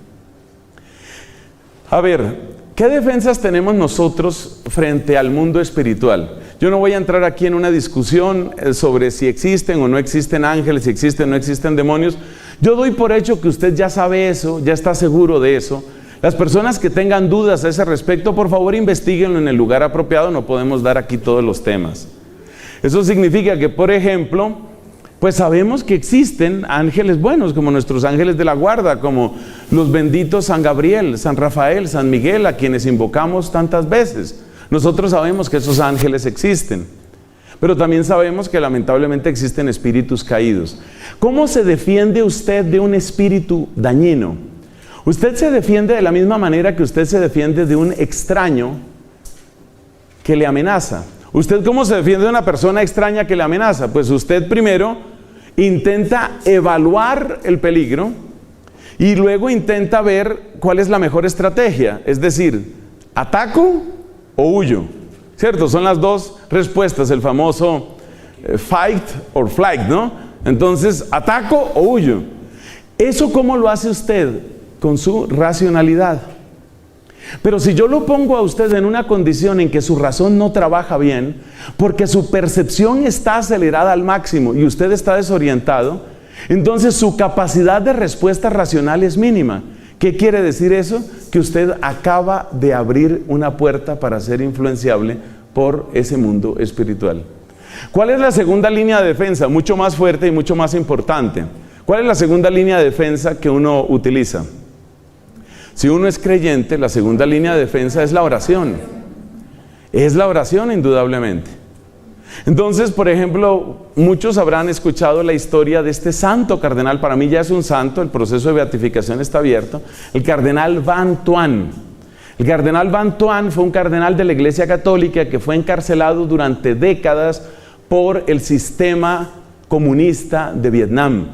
A ver, ¿qué defensas tenemos nosotros frente al mundo espiritual? Yo no voy a entrar aquí en una discusión sobre si existen o no existen ángeles, si existen o no existen demonios. Yo doy por hecho que usted ya sabe eso, ya está seguro de eso. Las personas que tengan dudas a ese respecto, por favor investíguenlo en el lugar apropiado, no podemos dar aquí todos los temas. Eso significa que, por ejemplo, pues sabemos que existen ángeles buenos, como nuestros ángeles de la guarda, como los benditos San Gabriel, San Rafael, San Miguel, a quienes invocamos tantas veces. Nosotros sabemos que esos ángeles existen, pero también sabemos que lamentablemente existen espíritus caídos. ¿Cómo se defiende usted de un espíritu dañino? Usted se defiende de la misma manera que usted se defiende de un extraño que le amenaza. ¿Usted cómo se defiende de una persona extraña que le amenaza? Pues usted primero intenta evaluar el peligro y luego intenta ver cuál es la mejor estrategia. Es decir, ¿ataco o huyo? ¿Cierto? Son las dos respuestas, el famoso fight or flight, ¿no? Entonces, ¿ataco o huyo? ¿Eso cómo lo hace usted? Con su racionalidad. Pero si yo lo pongo a usted en una condición en que su razón no trabaja bien, porque su percepción está acelerada al máximo y usted está desorientado, entonces su capacidad de respuesta racional es mínima. ¿Qué quiere decir eso? Que usted acaba de abrir una puerta para ser influenciable por ese mundo espiritual. ¿Cuál es la segunda línea de defensa? Mucho más fuerte y mucho más importante. ¿Cuál es la segunda línea de defensa que uno utiliza? Si uno es creyente, la segunda línea de defensa es la oración. Es la oración, indudablemente. Entonces, por ejemplo, muchos habrán escuchado la historia de este santo cardenal. Para mí ya es un santo, el proceso de beatificación está abierto. El cardenal Van Thuan. El cardenal Van Thuan fue un cardenal de la Iglesia Católica que fue encarcelado durante décadas por el sistema comunista de Vietnam.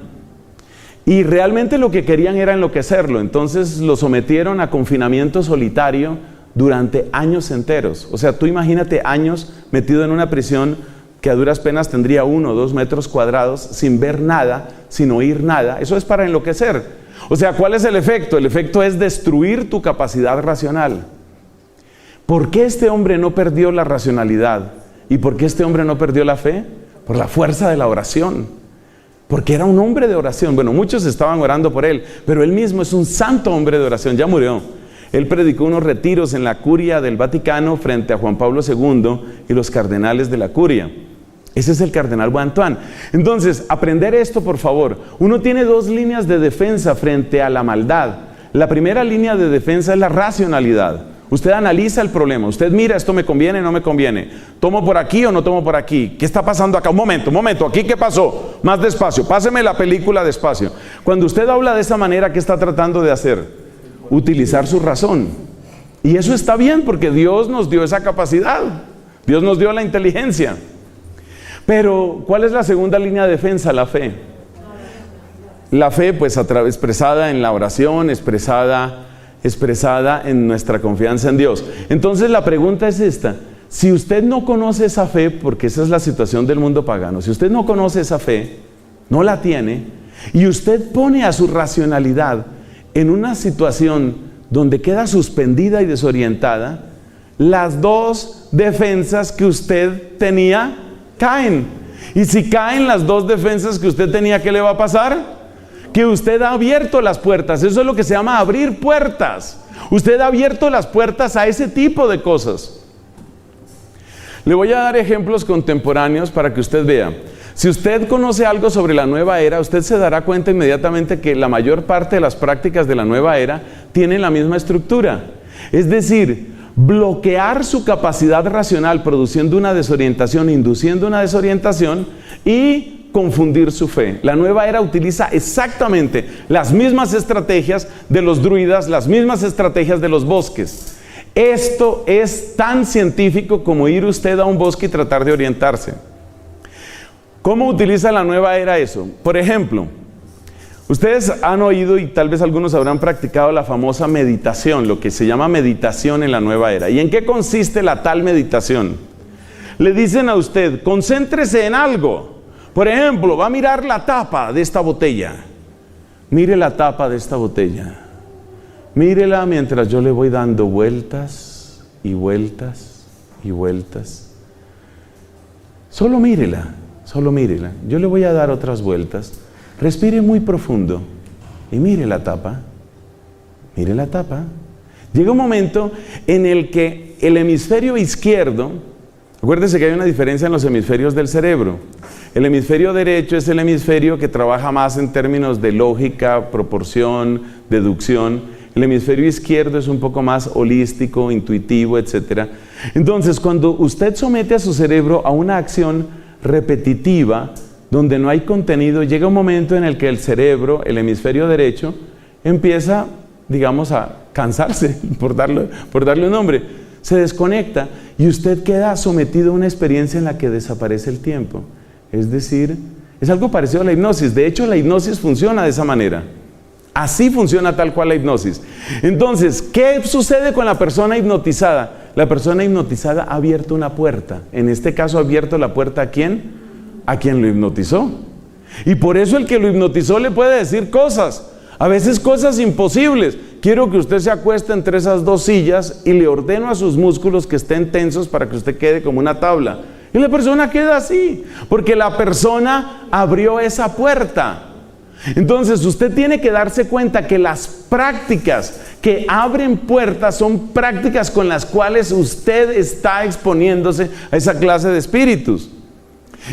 Y realmente lo que querían era enloquecerlo. Entonces lo sometieron a confinamiento solitario durante años enteros. O sea, tú imagínate años metido en una prisión que a duras penas tendría 1 o 2 metros cuadrados, sin ver nada, sin oír nada. Eso es para enloquecer. O sea, ¿cuál es el efecto? El efecto es destruir tu capacidad racional. ¿Por qué este hombre no perdió la racionalidad? ¿Y por qué este hombre no perdió la fe? Por la fuerza de la oración. Porque era un hombre de oración. Bueno, muchos estaban orando por él, pero él mismo es un santo hombre de oración. Ya murió. Él predicó unos retiros en la curia del Vaticano frente a Juan Pablo II y los cardenales de la curia. Ese es el cardenal Van Thuan. Entonces, aprender esto, por favor. Uno tiene 2 líneas de defensa frente a la maldad. La primera línea de defensa es la racionalidad. Usted analiza el problema, usted mira, esto me conviene, no me conviene, tomo por aquí o no tomo por aquí, ¿qué está pasando acá? Un momento, ¿aquí qué pasó? Más despacio, páseme la película despacio. Cuando usted habla de esa manera, ¿qué está tratando de hacer? Utilizar su razón. Y eso está bien porque Dios nos dio esa capacidad, Dios nos dio la inteligencia. Pero, ¿cuál es la segunda línea de defensa? La fe. La fe, pues, expresada en la oración, expresada en nuestra confianza en Dios. Entonces la pregunta es esta: si usted no conoce esa fe, porque esa es la situación del mundo pagano, si usted no conoce esa fe, no la tiene, y usted pone a su racionalidad en una situación donde queda suspendida y desorientada, las 2 defensas que usted tenía caen. Y si caen las 2 defensas que usted tenía, ¿qué le va a pasar? Que usted ha abierto las puertas. Eso es lo que se llama abrir puertas. Usted ha abierto las puertas a ese tipo de cosas. Le voy a dar ejemplos contemporáneos para que usted vea. Si usted conoce algo sobre la nueva era, usted se dará cuenta inmediatamente que la mayor parte de las prácticas de la nueva era tienen la misma estructura. Es decir, bloquear su capacidad racional produciendo una desorientación, induciendo una desorientación y confundir su fe. La nueva era utiliza exactamente las mismas estrategias de los druidas, las mismas estrategias de los bosques. Esto es tan científico como ir usted a un bosque y tratar de orientarse. ¿Cómo utiliza la nueva era eso? Por ejemplo, ustedes han oído y tal vez algunos habrán practicado la famosa meditación, lo que se llama meditación en la nueva era. ¿Y en qué consiste la tal meditación? Le dicen a usted, concéntrese en algo. Por ejemplo, va a mirar la tapa de esta botella. Mire la tapa de esta botella. Mírela mientras yo le voy dando vueltas y vueltas y vueltas. Solo mírela, solo mírela. Yo le voy a dar otras vueltas. Respire muy profundo y mire la tapa. Mire la tapa. Llega un momento en el que el hemisferio izquierdo, acuérdense que hay una diferencia en los hemisferios del cerebro. El hemisferio derecho es el hemisferio que trabaja más en términos de lógica, proporción, deducción. El hemisferio izquierdo es un poco más holístico, intuitivo, etc. Entonces, cuando usted somete a su cerebro a una acción repetitiva, donde no hay contenido, llega un momento en el que el cerebro, el hemisferio derecho, empieza, digamos, a cansarse, por darle un nombre. se desconecta y usted queda sometido a una experiencia en la que desaparece el tiempo. Es decir, es algo parecido a la hipnosis. De hecho, la hipnosis funciona de esa manera. Así funciona tal cual la hipnosis. Entonces, ¿qué sucede con la persona hipnotizada? La persona hipnotizada ha abierto una puerta. En este caso, ha abierto la puerta ¿a quién? A quien lo hipnotizó. Y por eso el que lo hipnotizó le puede decir cosas. A veces cosas imposibles. Quiero que usted se acueste entre esas dos sillas y le ordeno a sus músculos que estén tensos para que usted quede como una tabla. Y la persona queda así, porque la persona abrió esa puerta. Entonces usted tiene que darse cuenta que las prácticas que abren puertas son prácticas con las cuales usted está exponiéndose a esa clase de espíritus.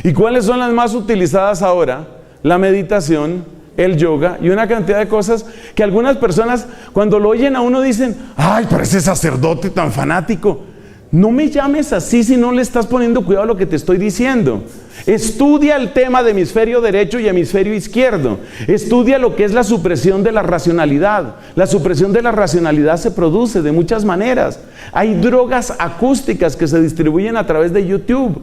¿Y cuáles son las más utilizadas ahora? La meditación, el yoga y una cantidad de cosas que algunas personas cuando lo oyen a uno dicen: ¡ay, pero ese sacerdote tan fanático! No me llames así si no le estás poniendo cuidado a lo que te estoy diciendo. Estudia el tema de hemisferio derecho y hemisferio izquierdo. Estudia lo que es la supresión de la racionalidad. La supresión de la racionalidad se produce de muchas maneras. Hay drogas acústicas que se distribuyen a través de YouTube.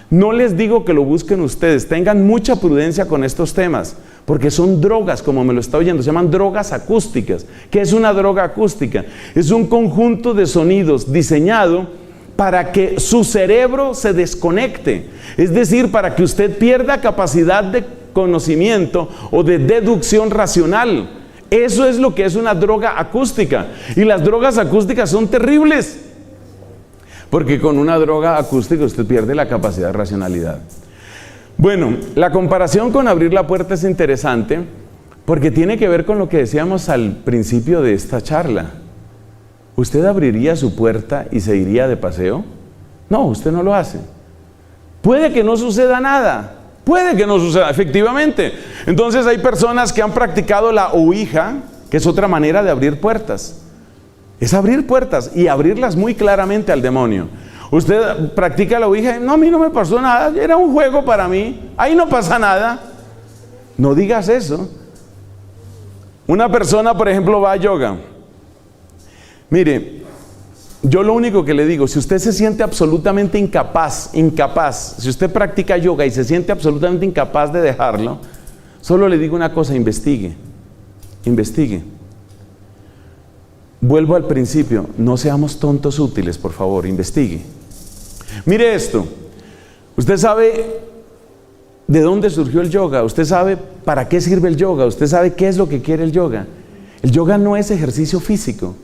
No les digo que lo busquen ustedes, tengan mucha prudencia con estos temas, porque son drogas, como me lo está oyendo, se llaman drogas acústicas. ¿Qué es una droga acústica? Es un conjunto de sonidos diseñado para que su cerebro se desconecte, es decir, para que usted pierda capacidad de conocimiento o de deducción racional. Eso es lo que es una droga acústica, y las drogas acústicas son terribles. Porque con una droga acústica usted pierde la capacidad de racionalidad. Bueno, la comparación con abrir la puerta es interesante porque tiene que ver con lo que decíamos al principio de esta charla. ¿Usted abriría su puerta y se iría de paseo? No, usted no lo hace. Puede que no suceda nada. Puede que no suceda, efectivamente. Entonces hay personas que han practicado la ouija, que es otra manera de abrir puertas. Es abrir puertas y abrirlas muy claramente al demonio. Usted practica la ouija y no, a mí no me pasó nada, era un juego para mí, ahí no pasa nada. No digas eso. Una persona, por ejemplo, va a yoga. Mire, yo lo único que le digo, si usted se siente absolutamente incapaz, si usted practica yoga y se siente absolutamente incapaz de dejarlo, solo le digo una cosa: investigue. Vuelvo al principio, no seamos tontos útiles, por favor, investigue. Mire esto, usted sabe de dónde surgió el yoga, usted sabe para qué sirve el yoga, usted sabe qué es lo que quiere el yoga. El yoga no es ejercicio físico,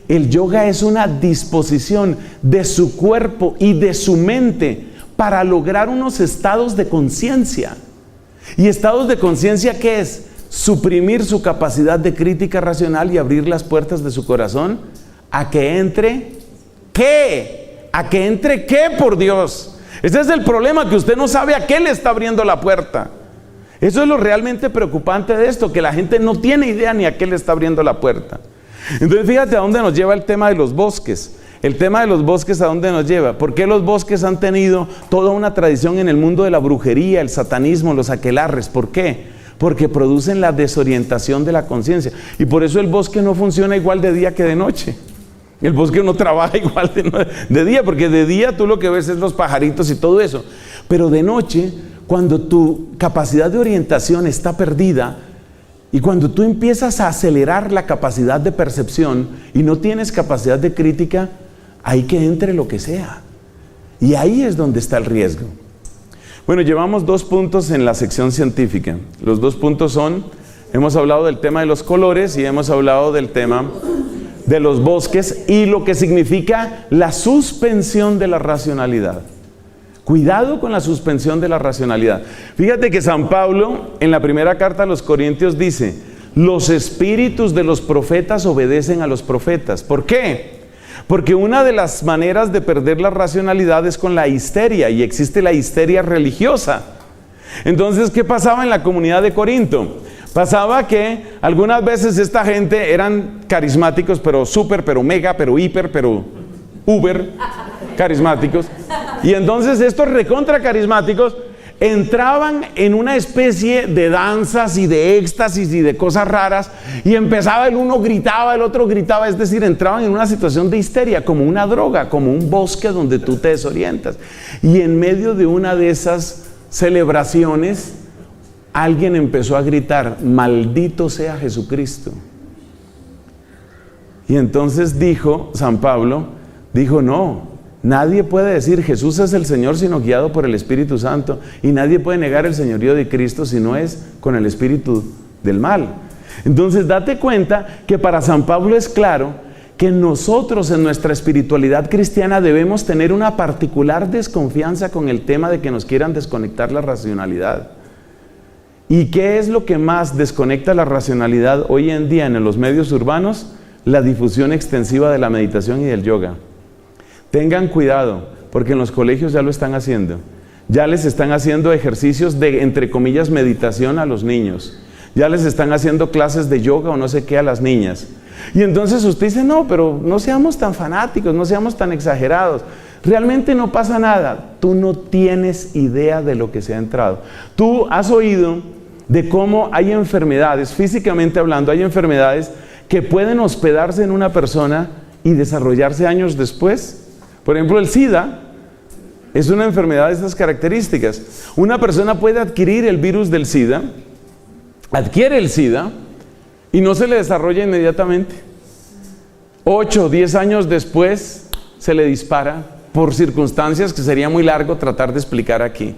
el yoga es una disposición de su cuerpo y de su mente para lograr unos estados de conciencia. ¿Y estados de conciencia qué es? Suprimir su capacidad de crítica racional y abrir las puertas de su corazón a que entre ¿qué? ¿A que entre qué, por Dios? Ese es el problema, que usted no sabe a qué le está abriendo la puerta. Eso es lo realmente preocupante de esto, que la gente no tiene idea ni a qué le está abriendo la puerta. Entonces fíjate a dónde nos lleva el tema de los bosques. El tema de los bosques, ¿a dónde nos lleva? ¿Por qué los bosques han tenido toda una tradición en el mundo de la brujería, el satanismo, los aquelarres? ¿Por qué? Porque producen la desorientación de la conciencia. Y por eso el bosque no funciona igual de día que de noche. El bosque no trabaja igual de día, porque de día tú lo que ves es los pajaritos y todo eso. Pero de noche, cuando tu capacidad de orientación está perdida y cuando tú empiezas a acelerar la capacidad de percepción y no tienes capacidad de crítica, hay que entre lo que sea. Y ahí es donde está el riesgo. Bueno, llevamos 2 puntos en la sección científica. Los 2 puntos son, hemos hablado del tema de los colores y hemos hablado del tema de los bosques y lo que significa la suspensión de la racionalidad. Cuidado con la suspensión de la racionalidad. Fíjate que San Pablo en la primera carta a los Corintios dice: los espíritus de los profetas obedecen a los profetas. ¿Por qué? Porque una de las maneras de perder la racionalidad es con la histeria, y existe la histeria religiosa. Entonces, ¿qué pasaba en la comunidad de Corinto? Pasaba que algunas veces esta gente eran carismáticos, pero súper, pero mega, pero hiper, pero uber carismáticos. Y entonces estos recontra carismáticos entraban en una especie de danzas y de éxtasis y de cosas raras, y empezaba el uno gritaba, el otro gritaba, es decir, entraban en una situación de histeria, como una droga, como un bosque donde tú te desorientas. Y en medio de una de esas celebraciones, alguien empezó a gritar: maldito sea Jesucristo. Y entonces dijo San Pablo, no, nadie puede decir Jesús es el Señor sino guiado por el Espíritu Santo, y nadie puede negar el señorío de Cristo si no es con el espíritu del mal. Entonces date cuenta que para San Pablo es claro que nosotros en nuestra espiritualidad cristiana debemos tener una particular desconfianza con el tema de que nos quieran desconectar la racionalidad. ¿Y qué es lo que más desconecta la racionalidad hoy en día en los medios urbanos? La difusión extensiva de la meditación y del yoga. Tengan cuidado, porque en los colegios ya lo están haciendo. Ya les están haciendo ejercicios de, entre comillas, meditación a los niños. Ya les están haciendo clases de yoga o no sé qué a las niñas. Y entonces usted dice, no, pero no seamos tan fanáticos, no seamos tan exagerados. Realmente no pasa nada. Tú no tienes idea de lo que se ha entrado. Tú has oído de cómo hay enfermedades, físicamente hablando, hay enfermedades que pueden hospedarse en una persona y desarrollarse años después. Por ejemplo, el SIDA es una enfermedad de estas características. Una persona puede adquirir el virus del SIDA, adquiere el SIDA y no se le desarrolla inmediatamente. 8 o 10 años después se le dispara por circunstancias que sería muy largo tratar de explicar aquí.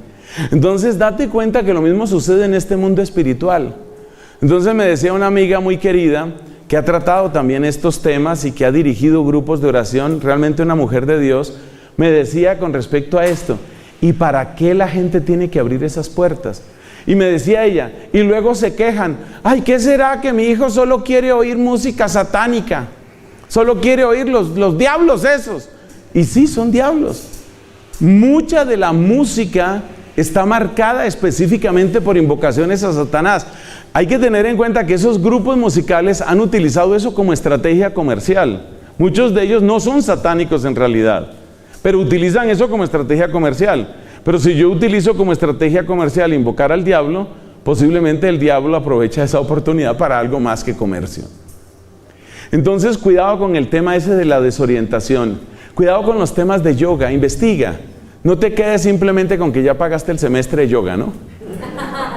Entonces date cuenta que lo mismo sucede en este mundo espiritual. Entonces me decía una amiga muy querida que ha tratado también estos temas y que ha dirigido grupos de oración, realmente una mujer de Dios, me decía con respecto a esto: ¿y para qué la gente tiene que abrir esas puertas? Y me decía ella, y luego se quejan, ay, ¿qué será que mi hijo solo quiere oír música satánica? Solo quiere oír los diablos esos. Y sí, son diablos. Mucha de la música está marcada específicamente por invocaciones a Satanás. Hay que tener en cuenta que esos grupos musicales han utilizado eso como estrategia comercial. Muchos de ellos no son satánicos en realidad, pero utilizan eso como estrategia comercial. Pero si yo utilizo como estrategia comercial invocar al diablo, posiblemente el diablo aprovecha esa oportunidad para algo más que comercio. Entonces, cuidado con el tema ese de la desorientación. Cuidado con los temas de yoga, investiga. No te quedes simplemente con que ya pagaste el semestre de yoga, ¿no?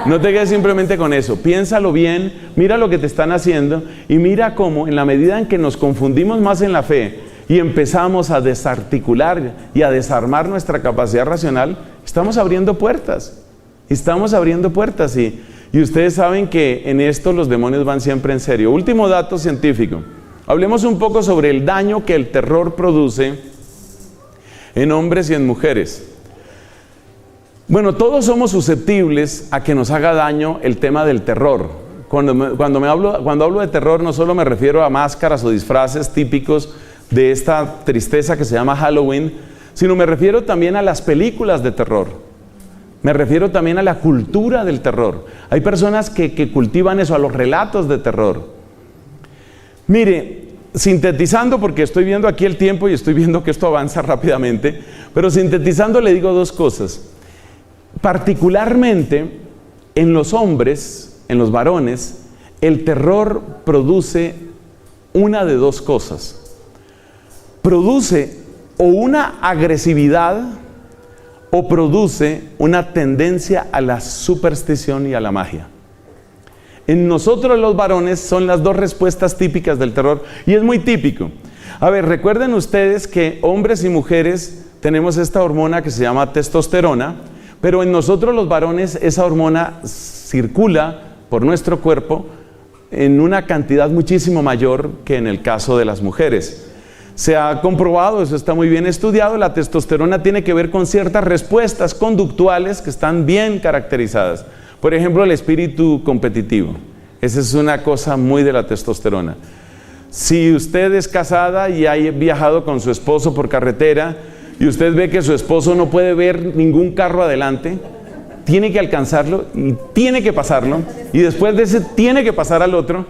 No te quedes simplemente con eso. Piénsalo bien, mira lo que te están haciendo y mira cómo en la medida en que nos confundimos más en la fe y empezamos a desarticular y a desarmar nuestra capacidad racional, estamos abriendo puertas. Y ustedes saben que en esto los demonios van siempre en serio. Último dato científico. Hablemos un poco sobre el daño que el terror produce en hombres y en mujeres. Bueno, todos somos susceptibles a que nos haga daño el tema del terror. Cuando hablo de terror, no solo me refiero a máscaras o disfraces típicos de esta tristeza que se llama Halloween, sino me refiero también a las películas de terror. Me refiero también a la cultura del terror. Hay personas que cultivan eso, a los relatos de terror. Mire, sintetizando, porque estoy viendo aquí el tiempo y estoy viendo que esto avanza rápidamente, pero sintetizando le digo dos cosas. Particularmente en los hombres, en los varones, el terror produce una de dos cosas. Produce o una agresividad o produce una tendencia a la superstición y a la magia. En nosotros los varones son las dos respuestas típicas del terror y es muy típico. A ver, recuerden ustedes que hombres y mujeres tenemos esta hormona que se llama testosterona, pero en nosotros los varones esa hormona circula por nuestro cuerpo en una cantidad muchísimo mayor que en el caso de las mujeres. Se ha comprobado, eso está muy bien estudiado, la testosterona tiene que ver con ciertas respuestas conductuales que están bien caracterizadas. Por ejemplo, el espíritu competitivo. Esa es una cosa muy de la testosterona. Si usted es casada y ha viajado con su esposo por carretera y usted ve que su esposo no puede ver ningún carro adelante, tiene que alcanzarlo y tiene que pasarlo, y después de ese tiene que pasar al otro.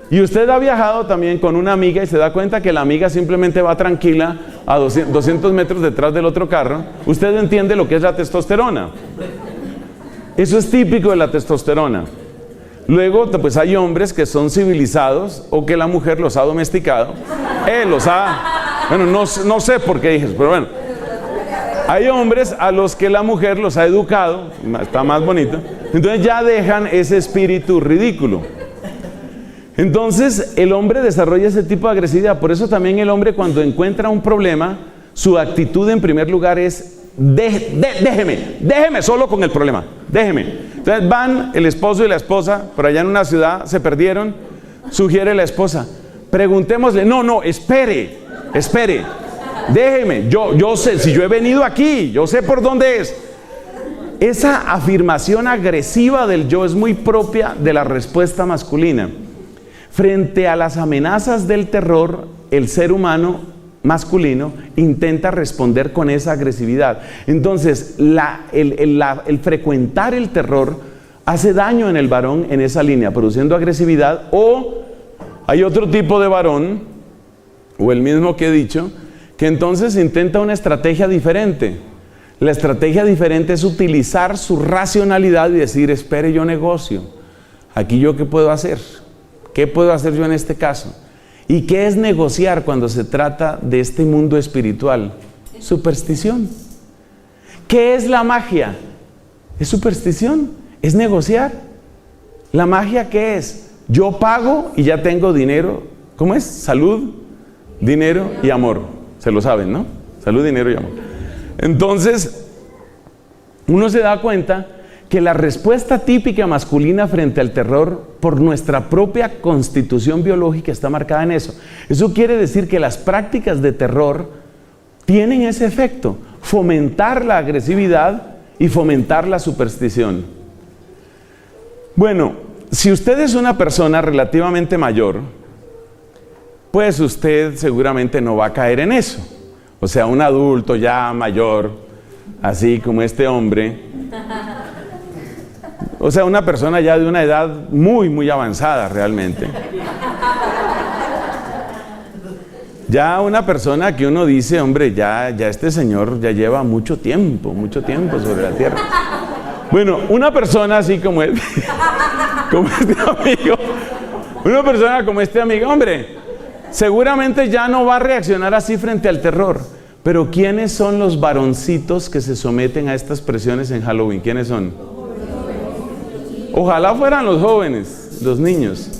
Y usted ha viajado también con una amiga y se da cuenta que la amiga simplemente va tranquila a 200 metros detrás del otro carro. Usted entiende lo que es la testosterona. Eso es típico de la testosterona. Luego, pues hay hombres que son civilizados o que la mujer los ha domesticado. Bueno, no sé por qué dije eso, pero bueno. Hay hombres a los que la mujer los ha educado, está más bonito. Entonces ya dejan ese espíritu ridículo. Entonces el hombre desarrolla ese tipo de agresividad. Por eso también el hombre, cuando encuentra un problema, su actitud en primer lugar es déjeme solo con el problema, déjeme. Entonces van el esposo y la esposa por allá en una ciudad, se perdieron. Sugiere la esposa, preguntémosle, no, espere, déjeme, yo sé, si yo he venido aquí, yo sé por dónde es. Esa afirmación agresiva del yo es muy propia de la respuesta masculina. Frente a las amenazas del terror, el ser humano masculino intenta responder con esa agresividad. Entonces, el frecuentar el terror hace daño en el varón en esa línea, produciendo agresividad. O hay otro tipo de varón, o el mismo que he dicho, que entonces intenta una estrategia diferente. La estrategia diferente es utilizar su racionalidad y decir, espere, yo negocio. Aquí yo, ¿qué puedo hacer? ¿Qué puedo hacer yo en este caso? ¿Y qué es negociar cuando se trata de este mundo espiritual? Superstición. ¿Qué es la magia? Es superstición, es negociar. ¿La magia qué es? Yo pago y ya tengo dinero. ¿Cómo es? Salud, dinero y amor. Se lo saben, ¿no? Salud, dinero y amor. Entonces, uno se da cuenta que la respuesta típica masculina frente al terror, por nuestra propia constitución biológica, está marcada en eso. Eso quiere decir que las prácticas de terror tienen ese efecto: fomentar la agresividad y fomentar la superstición. Bueno, si usted es una persona relativamente mayor, pues usted seguramente no va a caer en eso. O sea, un adulto ya mayor, así como este hombre. O sea, una persona ya de una edad muy, muy avanzada realmente. Ya una persona que uno dice, hombre, ya este señor ya lleva mucho tiempo sobre la tierra. Bueno, una persona así como este amigo, una persona como este amigo, hombre, seguramente ya no va a reaccionar así frente al terror. Pero ¿quiénes son los varoncitos que se someten a estas presiones en Halloween? ¿Quiénes son? Ojalá fueran los jóvenes, los niños.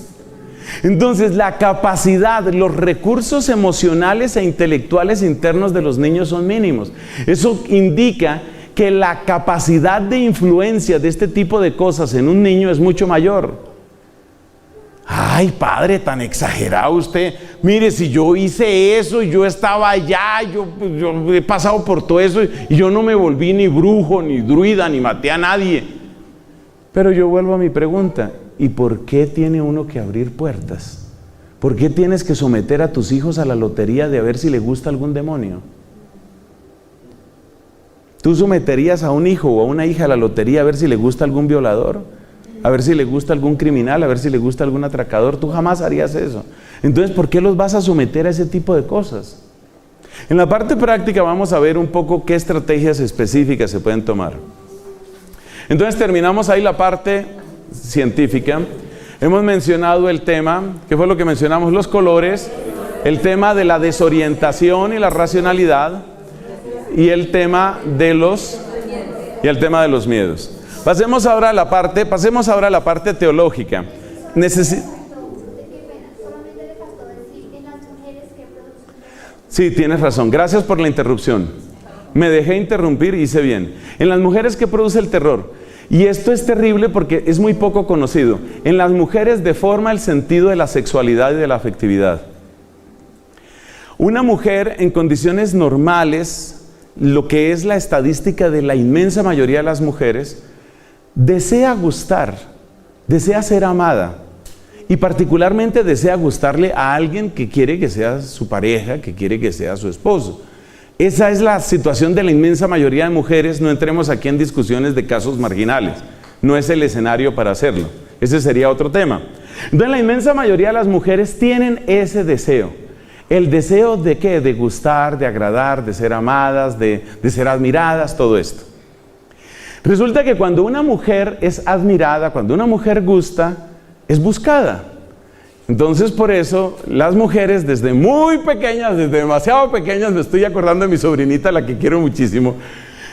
Entonces, la capacidad, los recursos emocionales e intelectuales internos de los niños son mínimos. Eso indica que la capacidad de influencia de este tipo de cosas en un niño es mucho mayor. Ay, padre, tan exagerado usted. Mire, si yo hice eso y yo estaba allá, yo he pasado por todo eso y yo no me volví ni brujo, ni druida, ni maté a nadie. Pero yo vuelvo a mi pregunta, ¿y por qué tiene uno que abrir puertas? ¿Por qué tienes que someter a tus hijos a la lotería de a ver si le gusta algún demonio? ¿Tú someterías a un hijo o a una hija a la lotería a ver si le gusta algún violador? ¿A ver si le gusta algún criminal? ¿A ver si le gusta algún atracador? Tú jamás harías eso. Entonces, ¿por qué los vas a someter a ese tipo de cosas? En la parte práctica vamos a ver un poco qué estrategias específicas se pueden tomar. Entonces terminamos ahí la parte científica. Hemos mencionado el tema, ¿qué fue lo que mencionamos? Los colores, el tema de la desorientación y la racionalidad, y el tema de los miedos. Pasemos ahora a la parte teológica. Sí, tienes razón. Gracias por la interrupción. Me dejé interrumpir y hice bien. En las mujeres, ¿qué produce el terror? Y esto es terrible porque es muy poco conocido. En las mujeres deforma el sentido de la sexualidad y de la afectividad. Una mujer en condiciones normales, lo que es la estadística de la inmensa mayoría de las mujeres, desea gustar, desea ser amada. Y particularmente desea gustarle a alguien que quiere que sea su pareja, que quiere que sea su esposo. Esa es la situación de la inmensa mayoría de mujeres. No entremos aquí en discusiones de casos marginales. No es el escenario para hacerlo. Ese sería otro tema. Entonces, la inmensa mayoría de las mujeres tienen ese deseo. ¿El deseo de qué? De gustar, de agradar, de ser amadas, de ser admiradas, todo esto. Resulta que cuando una mujer es admirada, cuando una mujer gusta, es buscada. Entonces, por eso, las mujeres desde muy pequeñas, desde demasiado pequeñas, me estoy acordando de mi sobrinita, la que quiero muchísimo,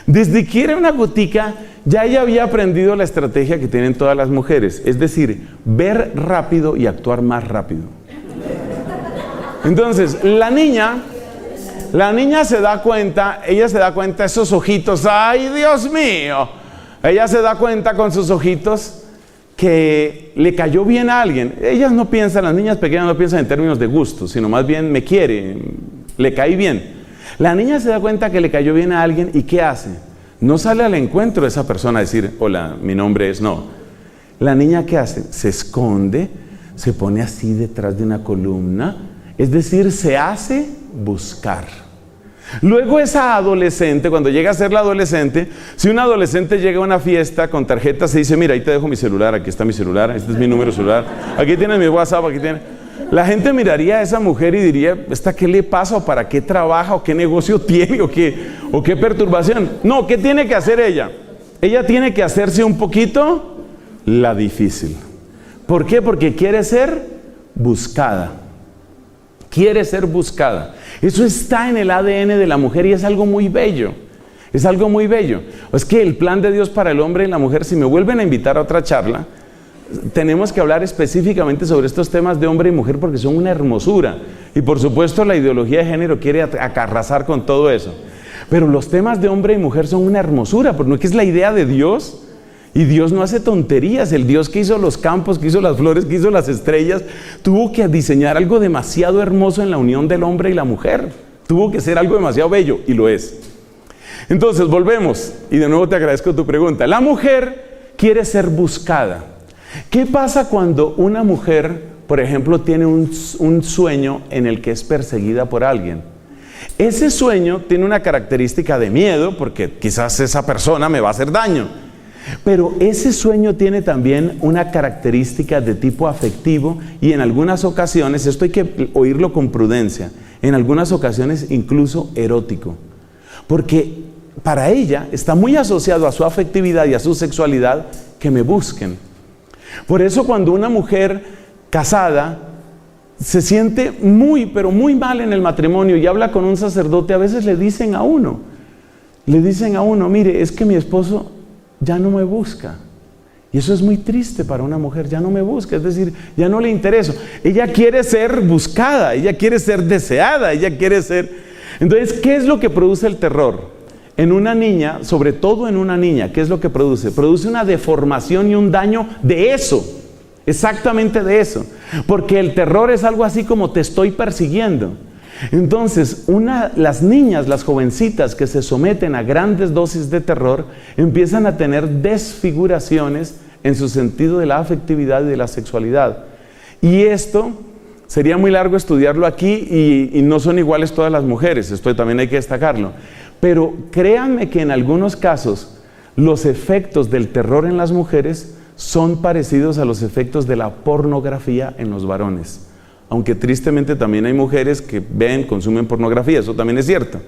desde que era una gotica, ya ella había aprendido la estrategia que tienen todas las mujeres, es decir, ver rápido y actuar más rápido. Entonces, la niña se da cuenta, ella se da cuenta, esos ojitos, ¡ay, Dios mío! Ella se da cuenta con sus ojitos que le cayó bien a alguien. Ellas no piensan, las niñas pequeñas no piensan en términos de gusto, sino más bien me quiere, le caí bien. La niña se da cuenta que le cayó bien a alguien y ¿qué hace? No sale al encuentro de esa persona a decir, hola, mi nombre es, no. La niña ¿qué hace? Se esconde, se pone así detrás de una columna, es decir, se hace buscar. Luego esa adolescente, cuando llega a ser la adolescente, si una adolescente llega a una fiesta con tarjeta, se dice, mira, ahí te dejo mi celular, aquí está mi celular, este es mi número celular, aquí tienes mi WhatsApp, aquí tienes... La gente miraría a esa mujer y diría, ¿esta qué le pasa? ¿O para qué trabaja? ¿O qué negocio tiene? ¿O qué perturbación? No, ¿qué tiene que hacer ella? Ella tiene que hacerse un poquito la difícil. ¿Por qué? Porque quiere ser buscada. Quiere ser buscada. Eso está en el ADN de la mujer y es algo muy bello. Es algo muy bello. Es que el plan de Dios para el hombre y la mujer, si me vuelven a invitar a otra charla, tenemos que hablar específicamente sobre estos temas de hombre y mujer porque son una hermosura. Y por supuesto la ideología de género quiere arrasar con todo eso. Pero los temas de hombre y mujer son una hermosura, porque no es que es la idea de Dios. Y Dios no hace tonterías. El Dios que hizo los campos, que hizo las flores, que hizo las estrellas, tuvo que diseñar algo demasiado hermoso en la unión del hombre y la mujer. Tuvo que ser algo demasiado bello, y lo es. Entonces, volvemos, y de nuevo te agradezco tu pregunta. La mujer quiere ser buscada. ¿Qué pasa cuando una mujer, por ejemplo, tiene un sueño en el que es perseguida por alguien? Ese sueño tiene una característica de miedo, porque quizás esa persona me va a hacer daño. Pero ese sueño tiene también una característica de tipo afectivo y en algunas ocasiones, esto hay que oírlo con prudencia, en algunas ocasiones incluso erótico. Porque para ella está muy asociado a su afectividad y a su sexualidad que me busquen. Por eso cuando una mujer casada se siente muy, pero muy mal en el matrimonio y habla con un sacerdote, a veces le dicen a uno, mire, es que mi esposo ya no me busca. Y eso es muy triste para una mujer, ya no me busca, es decir, ya no le intereso. Ella quiere ser buscada, ella quiere ser deseada, ella quiere ser... Entonces, ¿qué es lo que produce el terror? En una niña, sobre todo en una niña, ¿qué es lo que produce? Produce una deformación y un daño de eso, exactamente de eso. Porque el terror es algo así como te estoy persiguiendo. Entonces, las niñas, las jovencitas que se someten a grandes dosis de terror, empiezan a tener desfiguraciones en su sentido de la afectividad y de la sexualidad. Y esto sería muy largo estudiarlo aquí y no son iguales todas las mujeres, esto también hay que destacarlo. Pero créanme que en algunos casos los efectos del terror en las mujeres son parecidos a los efectos de la pornografía en los varones. Aunque tristemente también hay mujeres que consumen pornografía, eso también es cierto.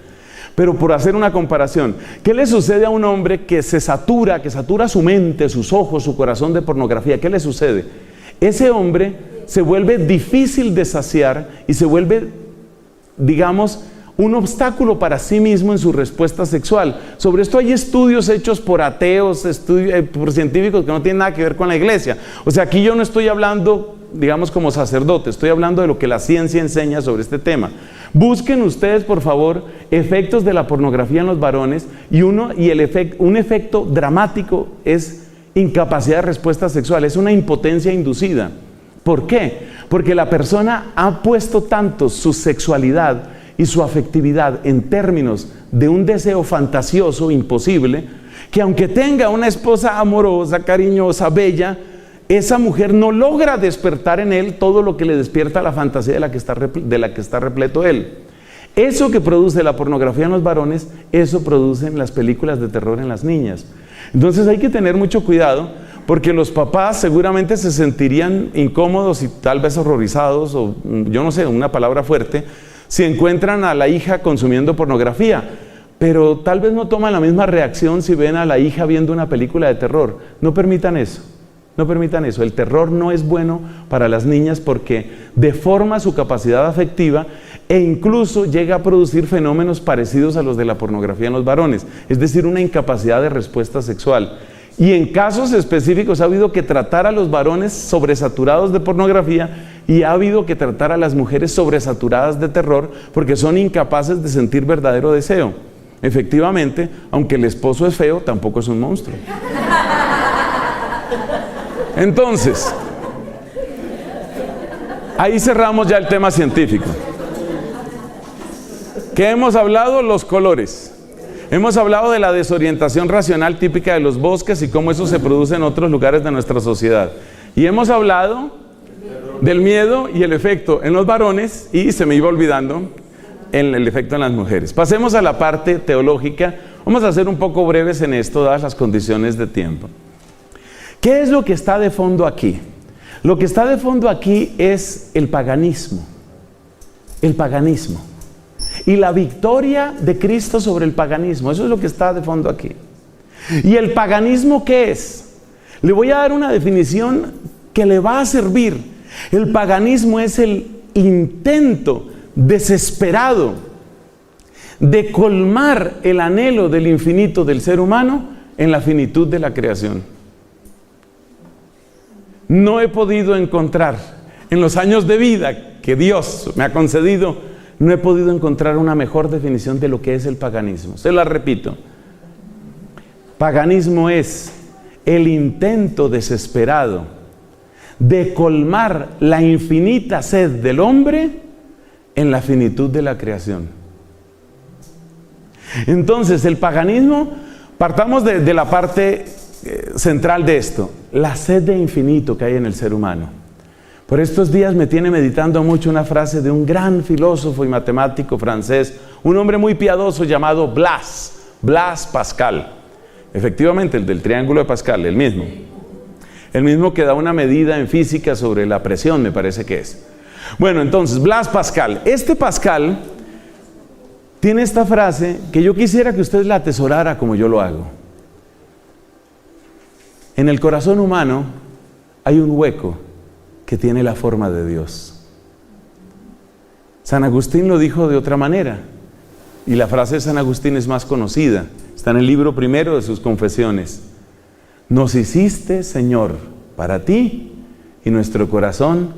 Pero por hacer una comparación, ¿qué le sucede a un hombre que satura su mente, sus ojos, su corazón de pornografía? ¿Qué le sucede? Ese hombre se vuelve difícil de saciar y se vuelve, digamos, un obstáculo para sí mismo en su respuesta sexual. Sobre esto hay estudios hechos por ateos, por científicos que no tienen nada que ver con la iglesia. O sea, aquí yo no estoy hablando, digamos, como sacerdote, estoy hablando de lo que la ciencia enseña sobre este tema. Busquen ustedes, por favor, efectos de la pornografía en los varones y un efecto dramático es incapacidad de respuesta sexual, es una impotencia inducida. ¿Por qué? Porque la persona ha puesto tanto su sexualidad y su afectividad en términos de un deseo fantasioso, imposible, que aunque tenga una esposa amorosa, cariñosa, bella, esa mujer no logra despertar en él todo lo que le despierta la fantasía de la que está repleto él. Eso que produce la pornografía en los varones, eso producen las películas de terror en las niñas. Entonces hay que tener mucho cuidado, porque los papás seguramente se sentirían incómodos y tal vez horrorizados, o yo no sé, una palabra fuerte, si encuentran a la hija consumiendo pornografía. pero tal vez no toman la misma reacción si ven a la hija viendo una película de terror. No permitan eso. No permitan eso. El terror no es bueno para las niñas porque deforma su capacidad afectiva e incluso llega a producir fenómenos parecidos a los de la pornografía en los varones, es decir, una incapacidad de respuesta sexual. Y en casos específicos ha habido que tratar a los varones sobresaturados de pornografía y ha habido que tratar a las mujeres sobresaturadas de terror porque son incapaces de sentir verdadero deseo. Efectivamente, aunque el esposo es feo, tampoco es un monstruo. Entonces, ahí cerramos ya el tema científico. ¿Qué hemos hablado? Los colores. Hemos hablado de la desorientación racional típica de los bosques y cómo eso se produce en otros lugares de nuestra sociedad. Y hemos hablado del miedo y el efecto en los varones y, se me iba olvidando, el efecto en las mujeres. Pasemos a la parte teológica. Vamos a ser un poco breves en esto, dadas las condiciones de tiempo. ¿Qué es lo que está de fondo aquí? Lo que está de fondo aquí es el paganismo. El paganismo. Y la victoria de Cristo sobre el paganismo. Eso es lo que está de fondo aquí. ¿Y el paganismo qué es? Le voy a dar una definición que le va a servir. El paganismo es el intento desesperado de colmar el anhelo del infinito del ser humano en la finitud de la creación. No he podido encontrar, en los años de vida que Dios me ha concedido, no he podido encontrar una mejor definición de lo que es el paganismo. Se la repito. Paganismo es el intento desesperado de colmar la infinita sed del hombre en la finitud de la creación. Entonces, el paganismo, partamos de la parte central de esto, la sed de infinito que hay en el ser humano. Por estos días me tiene meditando mucho una frase de un gran filósofo y matemático francés, un hombre muy piadoso llamado Blaise Pascal. Efectivamente, el del triángulo de Pascal, el mismo que da una medida en física sobre la presión, me parece que es. Bueno, entonces, Blaise Pascal. Este Pascal tiene esta frase que yo quisiera que usted la atesorara como yo lo hago. En el corazón humano hay un hueco que tiene la forma de Dios. San Agustín lo dijo de otra manera, y la frase de San Agustín es más conocida, está en el libro primero de sus Confesiones. Nos hiciste, Señor, para ti, y nuestro corazón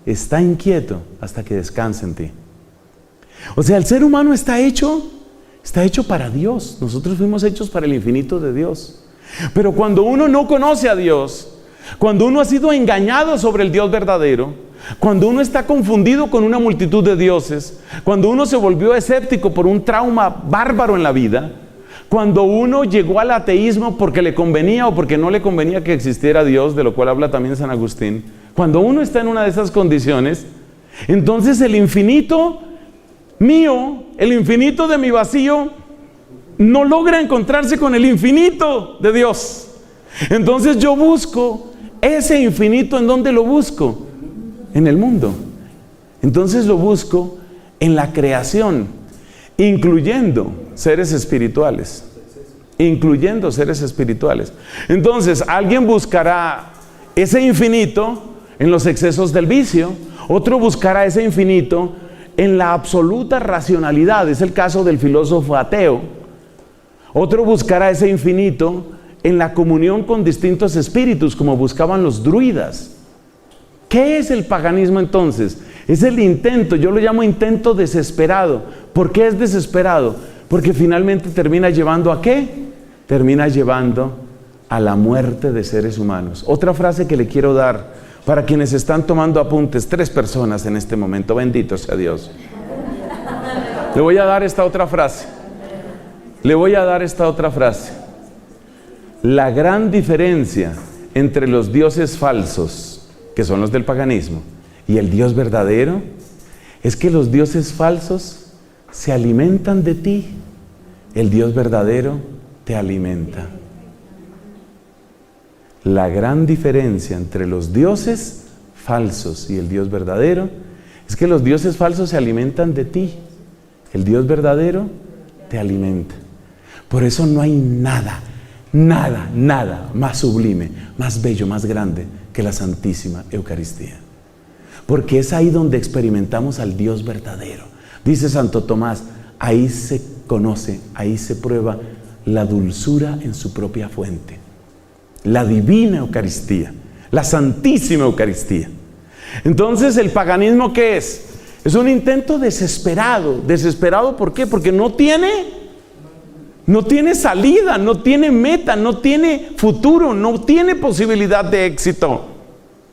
está inquieto hasta que descanse en ti. O sea, el ser humano está hecho para Dios. Nosotros fuimos hechos para el infinito de Dios. Pero cuando uno no conoce a Dios, cuando uno ha sido engañado sobre el Dios verdadero, cuando uno está confundido con una multitud de dioses, cuando uno se volvió escéptico por un trauma bárbaro en la vida, cuando uno llegó al ateísmo porque le convenía o porque no le convenía que existiera Dios, de lo cual habla también San Agustín, cuando uno está en una de esas condiciones, entonces el infinito mío, el infinito de mi vacío, no logra encontrarse con el infinito de Dios. Entonces yo busco ese infinito. ¿En dónde lo busco? En el mundo. Entonces lo busco en la creación, incluyendo seres espirituales. Entonces alguien buscará ese infinito en los excesos del vicio, otro buscará ese infinito en la absoluta racionalidad, es el caso del filósofo ateo. Otro buscará ese infinito en la comunión con distintos espíritus, como buscaban los druidas. ¿Qué es el paganismo entonces? Es el intento, yo lo llamo intento desesperado. ¿Por qué es desesperado? Porque finalmente termina llevando ¿a qué? Termina llevando a la muerte de seres humanos. Otra frase que le quiero dar para quienes están tomando apuntes, 3 personas en este momento, bendito sea Dios. Le voy a dar esta otra frase. La gran diferencia entre los dioses falsos, que son los del paganismo, y el Dios verdadero, es que los dioses falsos se alimentan de ti, el Dios verdadero te alimenta. La gran diferencia entre los dioses falsos y el Dios verdadero es que los dioses falsos se alimentan de ti, el Dios verdadero te alimenta. Por eso no hay nada, nada, nada más sublime, más bello, más grande que la Santísima Eucaristía. Porque es ahí donde experimentamos al Dios verdadero. Dice Santo Tomás, ahí se conoce, ahí se prueba la dulzura en su propia fuente. La divina Eucaristía, la Santísima Eucaristía. Entonces, ¿el paganismo qué es? Es un intento desesperado. ¿Desesperado por qué? Porque no tiene salida, no tiene meta, no tiene futuro, no tiene posibilidad de éxito.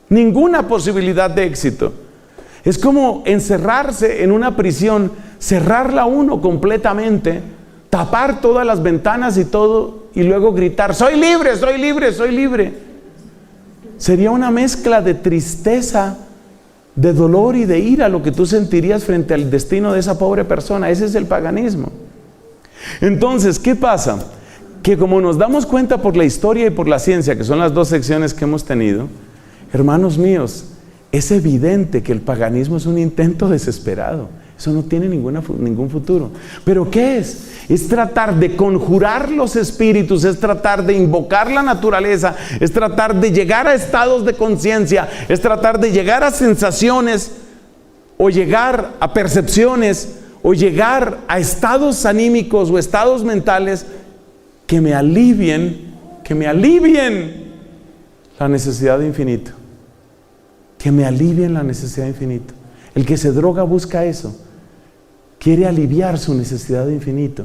Ninguna posibilidad de éxito. Es como encerrarse en una prisión, cerrarla uno completamente, tapar todas las ventanas y todo, y luego gritar, soy libre, soy libre, soy libre. Sería una mezcla de tristeza, de dolor y de ira lo que tú sentirías frente al destino de esa pobre persona. Ese es el paganismo. Entonces, ¿qué pasa? Que como nos damos cuenta por la historia y por la ciencia, que son las dos secciones que hemos tenido, hermanos míos, es evidente que el paganismo es un intento desesperado. Eso no tiene ningún futuro. ¿Pero qué es? Es tratar de conjurar los espíritus, es tratar de invocar la naturaleza, es tratar de llegar a estados de conciencia, es tratar de llegar a sensaciones, o llegar a percepciones, o llegar a estados anímicos o estados mentales que me alivien la necesidad de infinito. Que me alivien la necesidad de infinito. El que se droga busca eso. Quiere aliviar su necesidad de infinito.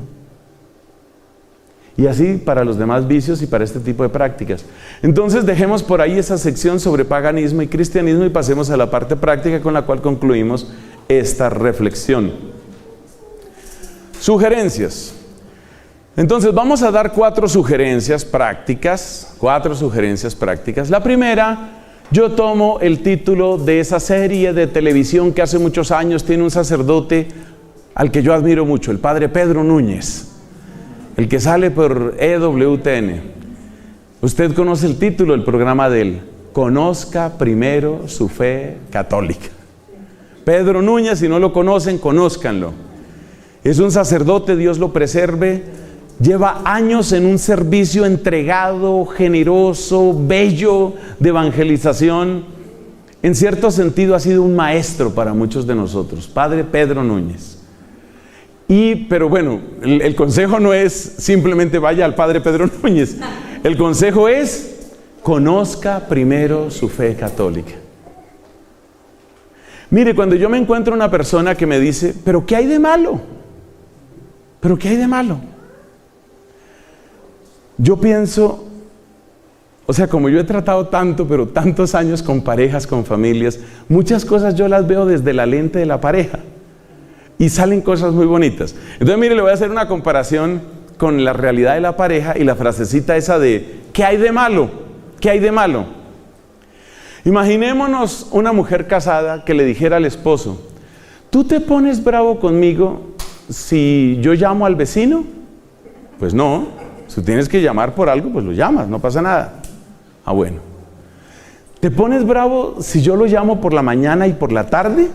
Y así para los demás vicios y para este tipo de prácticas. Entonces dejemos por ahí esa sección sobre paganismo y cristianismo y pasemos a la parte práctica con la cual concluimos esta reflexión. Sugerencias. Entonces vamos a dar 4 sugerencias prácticas. La primera, yo tomo el título de esa serie de televisión que hace muchos años tiene un sacerdote al que yo admiro mucho, el padre Pedro Núñez, el que sale por EWTN. Usted conoce el título del programa de él, Conozca primero su fe católica. Pedro Núñez, si no lo conocen, conózcanlo. Es un sacerdote, Dios lo preserve, lleva años en un servicio entregado, generoso, bello de evangelización. En cierto sentido ha sido un maestro para muchos de nosotros, padre Pedro Núñez. Pero bueno, el consejo no es simplemente vaya al padre Pedro Núñez. El consejo es, conozca primero su fe católica. Mire, cuando yo me encuentro una persona que me dice, ¿pero qué hay de malo? ¿Pero qué hay de malo? Yo pienso, o sea, como yo he tratado tanto, pero tantos años con parejas, con familias, muchas cosas yo las veo desde la lente de la pareja. Y salen cosas muy bonitas. Entonces, mire, le voy a hacer una comparación con la realidad de la pareja y la frasecita esa de ¿qué hay de malo? ¿Qué hay de malo? Imaginémonos una mujer casada que le dijera al esposo, ¿tú te pones bravo conmigo si yo llamo al vecino? Pues no, si tienes que llamar por algo, pues lo llamas, no pasa nada. Ah, bueno. ¿Te pones bravo si yo lo llamo por la mañana y por la tarde?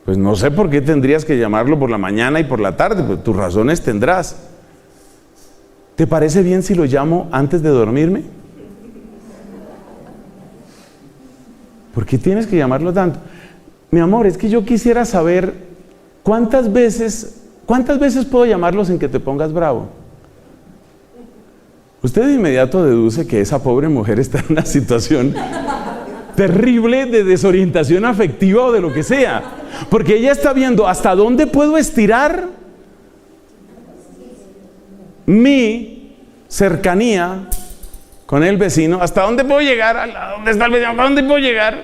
Pues no sé por qué tendrías que llamarlo por la mañana y por la tarde, pues tus razones tendrás. ¿Te parece bien si lo llamo antes de dormirme? ¿Por qué tienes que llamarlo tanto? Mi amor, es que yo quisiera saber cuántas veces puedo llamarlo sin que te pongas bravo. Usted de inmediato deduce que esa pobre mujer está en una situación terrible de desorientación afectiva o de lo que sea. Porque ella está viendo hasta dónde puedo estirar mi cercanía con el vecino, hasta dónde puedo llegar, a dónde está el vecino, ¿a dónde puedo llegar?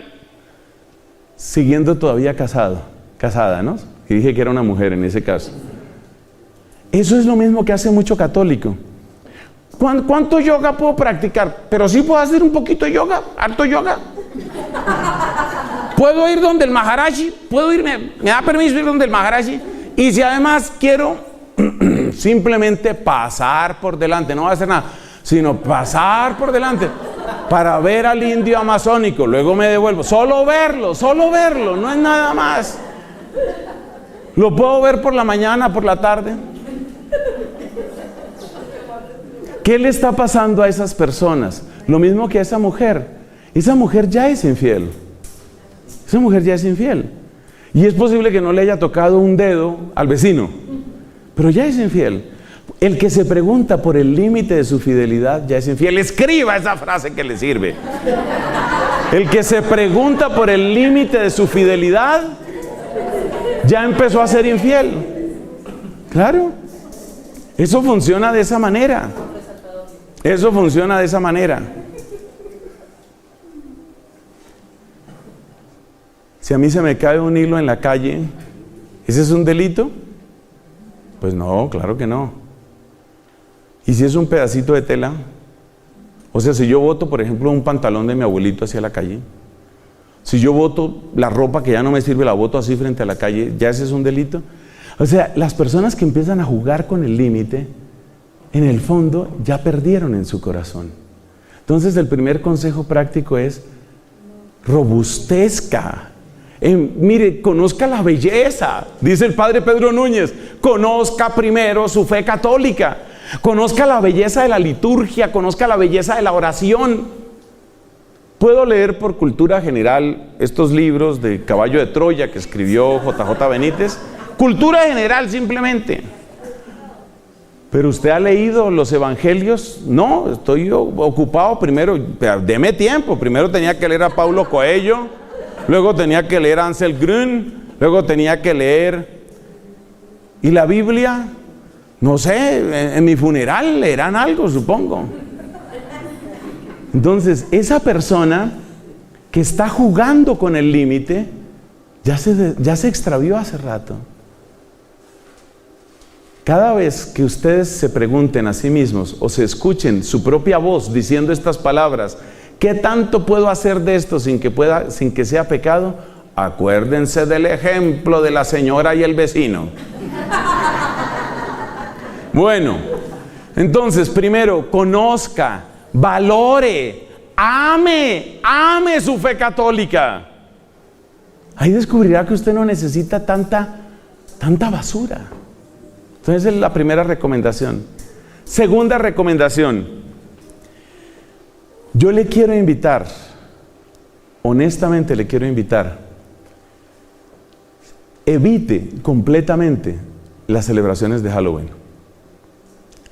Siguiendo todavía casada, ¿no? Y dije que era una mujer en ese caso. Eso es lo mismo que hace mucho católico. ¿Cuánto yoga puedo practicar? Pero sí puedo hacer un poquito de yoga, harto yoga. Puedo ir donde el Maharaji, me da permiso ir donde el Maharaji. Y si además quiero simplemente pasar por delante, no voy a hacer nada, sino pasar por delante para ver al indio amazónico, luego me devuelvo, solo verlo, no es nada más. Lo puedo ver por la mañana, por la tarde. ¿Qué le está pasando a esas personas? Lo mismo que a esa mujer. Esa mujer ya es infiel. Esa mujer ya es infiel. Y es posible que no le haya tocado un dedo al vecino, pero ya es infiel. El que se pregunta por el límite de su fidelidad ya es infiel. Escriba esa frase que le sirve. El que se pregunta por el límite de su fidelidad ya empezó a ser infiel. Claro. Eso funciona de esa manera. Eso funciona de esa manera. Si a mí se me cae un hilo en la calle, ¿ese es un delito? Pues no, claro que no. ¿Y si es un pedacito de tela? O sea, si yo boto, por ejemplo, un pantalón de mi abuelito hacia la calle, si yo boto la ropa que ya no me sirve, la boto así frente a la calle, ¿ya ese es un delito? O sea, las personas que empiezan a jugar con el límite, en el fondo ya perdieron en su corazón. Entonces el primer consejo práctico es: robustezca. Mire, conozca la belleza, dice el padre Pedro Núñez. Conozca primero su fe católica, conozca la belleza de la liturgia, conozca la belleza de la oración. Puedo leer por cultura general estos libros de Caballo de Troya que escribió JJ Benítez, cultura general simplemente. Pero usted ha leído los evangelios. No, estoy ocupado primero, deme tiempo. Primero tenía que leer a Paulo Coelho, luego tenía que leer a Ansel Grün, luego tenía que leer. Y la Biblia, no sé, en mi funeral leerán algo, supongo. Entonces, esa persona que está jugando con el límite, ya se extravió hace rato. Cada vez que ustedes se pregunten a sí mismos o se escuchen su propia voz diciendo estas palabras: ¿qué tanto puedo hacer de esto sin que sea pecado? Acuérdense del ejemplo de la señora y el vecino. Bueno, entonces primero, conozca, valore, ame su fe católica. Ahí descubrirá que usted no necesita tanta basura. Entonces es la primera recomendación. Segunda recomendación: yo le quiero invitar, honestamente le quiero invitar, evite completamente las celebraciones de Halloween.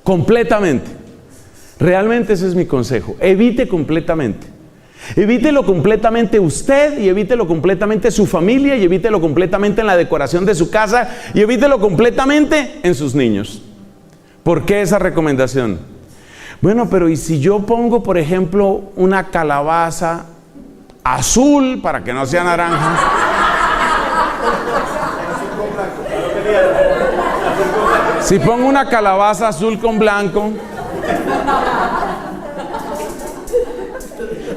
Completamente. Realmente ese es mi consejo. Evite completamente. Evítelo completamente usted, y evítelo completamente su familia, y evítelo completamente en la decoración de su casa, y evítelo completamente en sus niños. ¿Por qué esa recomendación? Bueno, pero ¿y si yo pongo, por ejemplo, una calabaza azul para que no sea naranja? Si pongo una calabaza azul con blanco.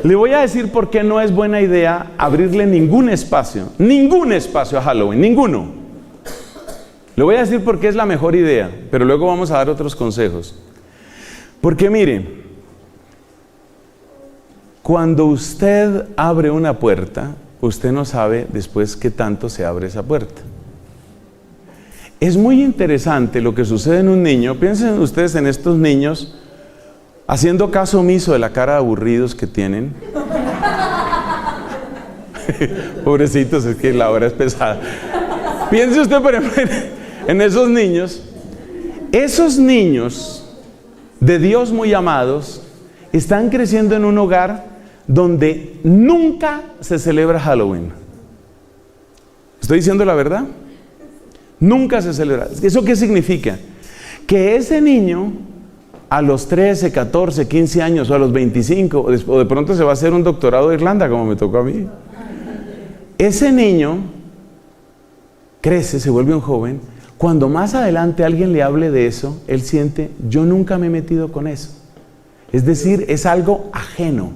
Le voy a decir por qué no es buena idea abrirle ningún espacio a Halloween, ninguno. Le voy a decir por qué es la mejor idea, pero luego vamos a dar otros consejos. Porque mire, cuando usted abre una puerta, usted no sabe después qué tanto se abre esa puerta. Es muy interesante lo que sucede en un niño. Piensen ustedes en estos niños haciendo caso omiso de la cara de aburridos que tienen. Pobrecitos, es que la hora es pesada. Piense usted, por ejemplo, en esos niños. Esos niños de Dios muy amados están creciendo en un hogar donde nunca se celebra Halloween. ¿Estoy diciendo la verdad? Nunca se celebra. ¿Eso qué significa? Que ese niño a los 13, 14, 15 años o a los 25, o de pronto se va a hacer un doctorado de Irlanda, como me tocó a mí. Ese niño crece, se vuelve un joven. Cuando más adelante alguien le hable de eso, él siente: yo nunca me he metido con eso. Es decir, es algo ajeno.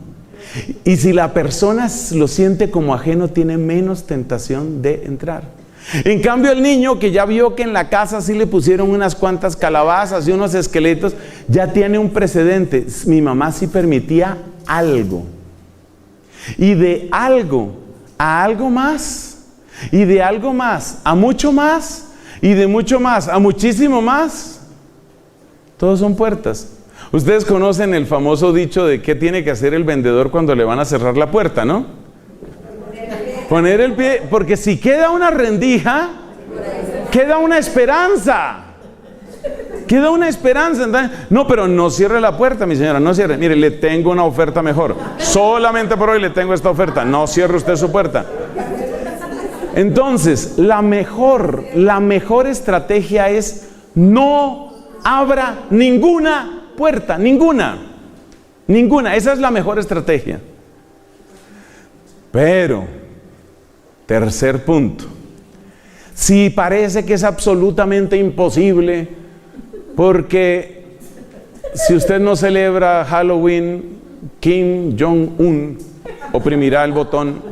Y si la persona lo siente como ajeno, tiene menos tentación de entrar. En cambio, el niño que ya vio que en la casa sí le pusieron unas cuantas calabazas y unos esqueletos, ya tiene un precedente. Mi mamá sí permitía algo. Y de algo a algo más. Y de algo más a mucho más. Y de mucho más a muchísimo más. Todos son puertas. Ustedes conocen el famoso dicho de qué tiene que hacer el vendedor cuando le van a cerrar la puerta, ¿no? Poner el pie, porque si queda una rendija, queda una esperanza. Queda una esperanza. No, pero no cierre la puerta, mi señora, no cierre. Mire, le tengo una oferta mejor. Solamente por hoy le tengo esta oferta. No cierre usted su puerta. Entonces, la mejor estrategia es no abra ninguna puerta, ninguna. Esa es la mejor estrategia. Pero, tercer punto. Si parece que es absolutamente imposible, porque si usted no celebra Halloween, Kim Jong-un oprimirá el botón.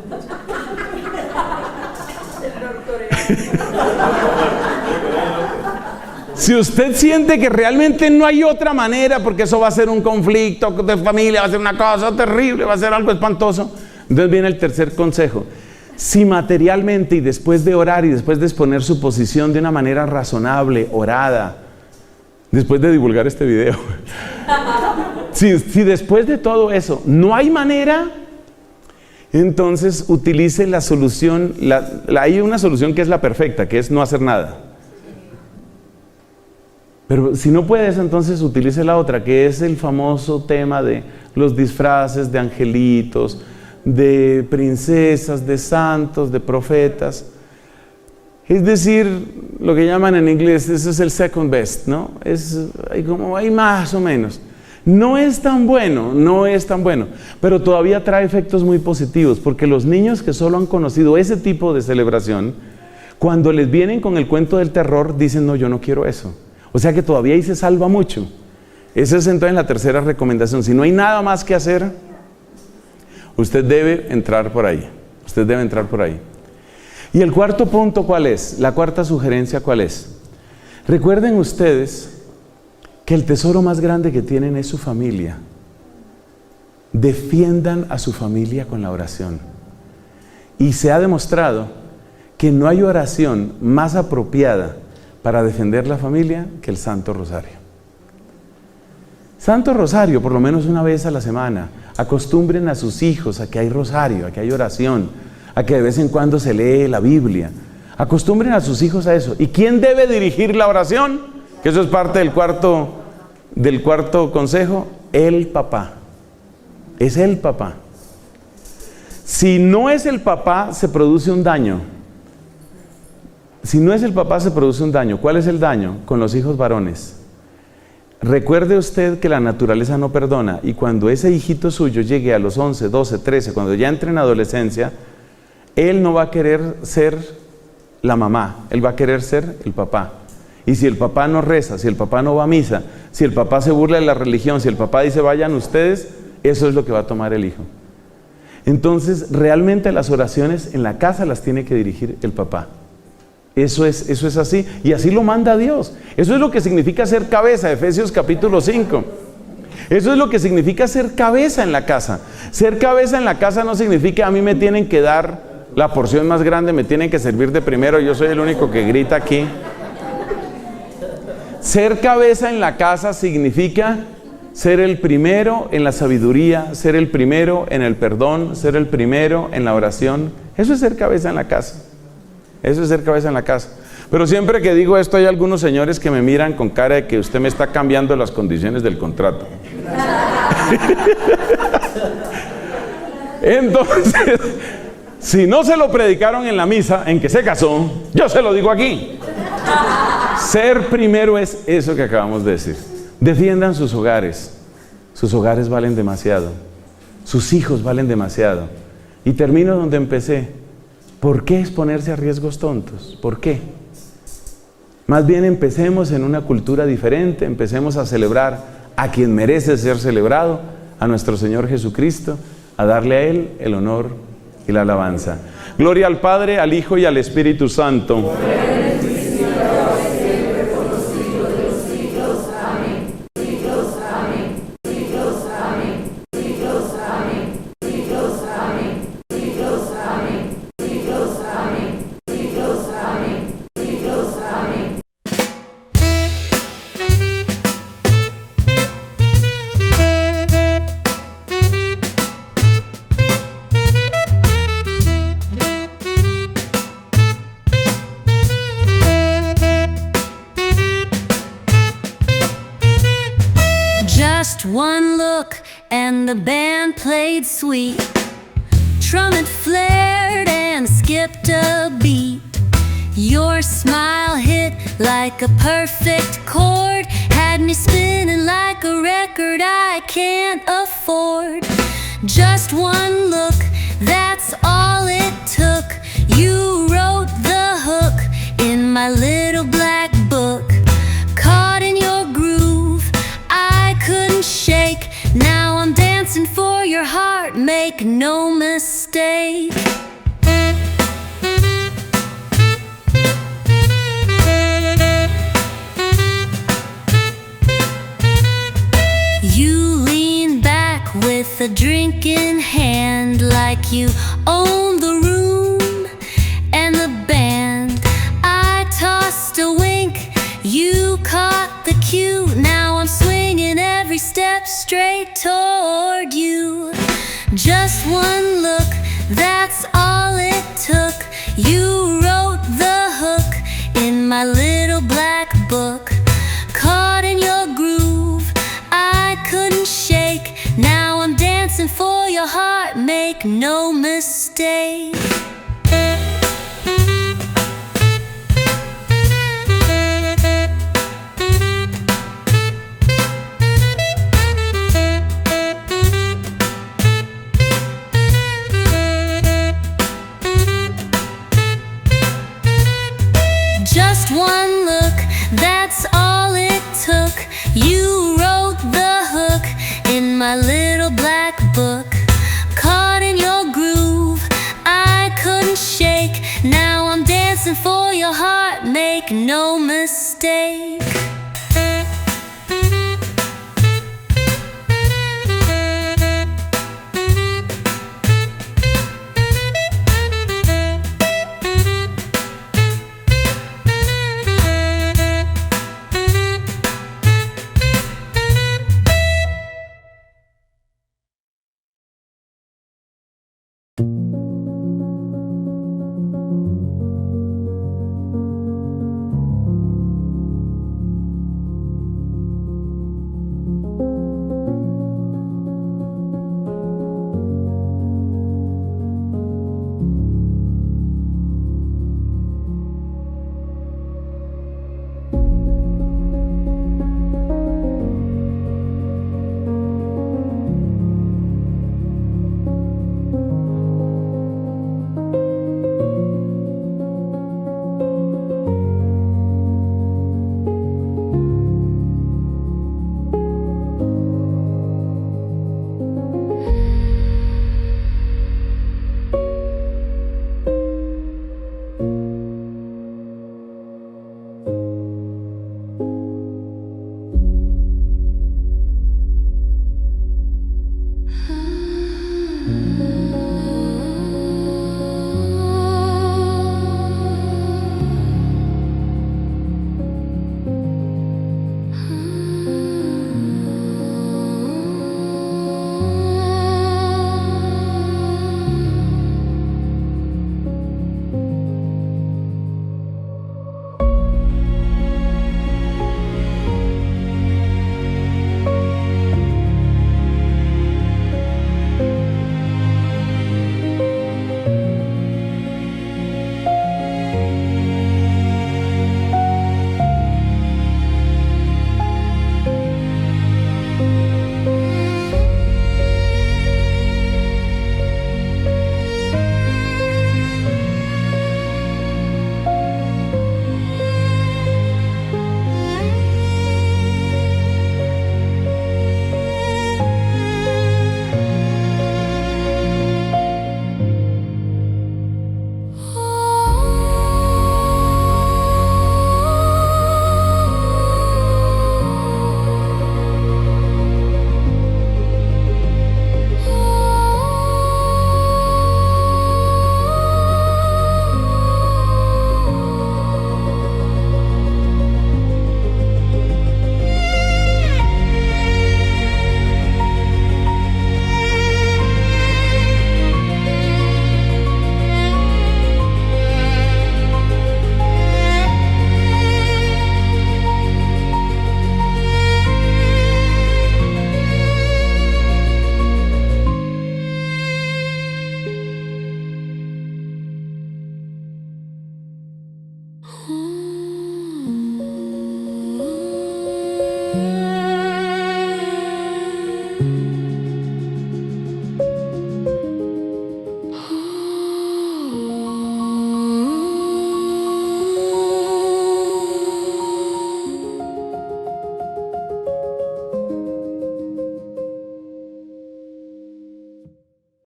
Si usted siente que realmente no hay otra manera, porque eso va a ser un conflicto de familia, va a ser una cosa terrible, va a ser algo espantoso, entonces viene el tercer consejo. Si materialmente y después de orar y después de exponer su posición de una manera razonable, orada, después de divulgar este video, si después de todo eso no hay manera, entonces utilice la solución, hay una solución que es la perfecta, que es no hacer nada. Pero si no puedes, entonces utilice la otra, que es el famoso tema de los disfraces de angelitos, de princesas, de santos, de profetas. Es decir, lo que llaman en inglés, eso es el second best, ¿no? Hay más o menos. No es tan bueno, pero todavía trae efectos muy positivos, porque los niños que solo han conocido ese tipo de celebración, cuando les vienen con el cuento del terror, dicen, no, yo no quiero eso. O sea que todavía ahí se salva mucho. Esa es entonces la tercera recomendación. Si no hay nada más que hacer, usted debe entrar por ahí. Y el cuarto punto, ¿cuál es? La cuarta sugerencia, ¿cuál es? Recuerden ustedes que el tesoro más grande que tienen es su familia. Defiendan a su familia con la oración. Y se ha demostrado que no hay oración más apropiada para defender la familia que el Santo Rosario. Santo Rosario, por lo menos una vez a la semana. Acostumbren a sus hijos a que hay rosario, a que hay oración, a que de vez en cuando se lee la Biblia. Acostumbren a sus hijos a eso. ¿Y quién debe dirigir la oración? Que eso es parte del cuarto consejo. El papá. Es el papá. Si no es el papá, se produce un daño. ¿Cuál es el daño? Con los hijos varones. Recuerde usted que la naturaleza no perdona, y cuando ese hijito suyo llegue a los 11, 12, 13, cuando ya entre en adolescencia, él no va a querer ser la mamá, él va a querer ser el papá. Y si el papá no reza, si el papá no va a misa, si el papá se burla de la religión, si el papá dice vayan ustedes, eso es lo que va a tomar el hijo. Entonces, realmente las oraciones en la casa las tiene que dirigir el papá. Eso es así, y así lo manda Dios. Eso es lo que significa ser cabeza, Efesios capítulo 5. Eso es lo que significa ser cabeza en la casa. Ser cabeza en la casa no significa a mí me tienen que dar la porción más grande, me tienen que servir de primero, yo soy el único que grita aquí. Ser cabeza en la casa significa ser el primero en la sabiduría, ser el primero en el perdón, ser el primero en la oración. Eso es ser cabeza en la casa. Pero siempre que digo esto hay algunos señores que me miran con cara de que usted me está cambiando las condiciones del contrato. Entonces, si no se lo predicaron en la misa en que se casó, yo se lo digo aquí. Ser primero es eso que acabamos de decir. Defiendan sus hogares. Sus hogares valen demasiado. Sus hijos valen demasiado. Y termino donde empecé. ¿Por qué exponerse a riesgos tontos? ¿Por qué? Más bien empecemos en una cultura diferente, empecemos a celebrar a quien merece ser celebrado, a nuestro Señor Jesucristo, a darle a Él el honor y la alabanza. Gloria al Padre, al Hijo y al Espíritu Santo. one look and the band played sweet. Trumpet flared and skipped a beat. Your smile hit like a perfect chord, had me spinning like a record I can't afford. Just one look, that's all it took. You wrote the hook in my little black book. Caught in your groove, I couldn't shake. Now I'm dancing for your heart, make no mistake. You lean back with a drink in hand, like you own the room and the band. I tossed a wink, you caught the cue. Now I'm swinging every step straight toward you. Just one look, that's all it took. You wrote the hook in my little black book. Caught in your groove, I couldn't shake. Now I'm dancing for your heart, make no mistake. Just one look, that's all it took. You wrote the hook in my little black book. Caught in your groove, I couldn't shake. Now I'm dancing for your heart, make no mistake.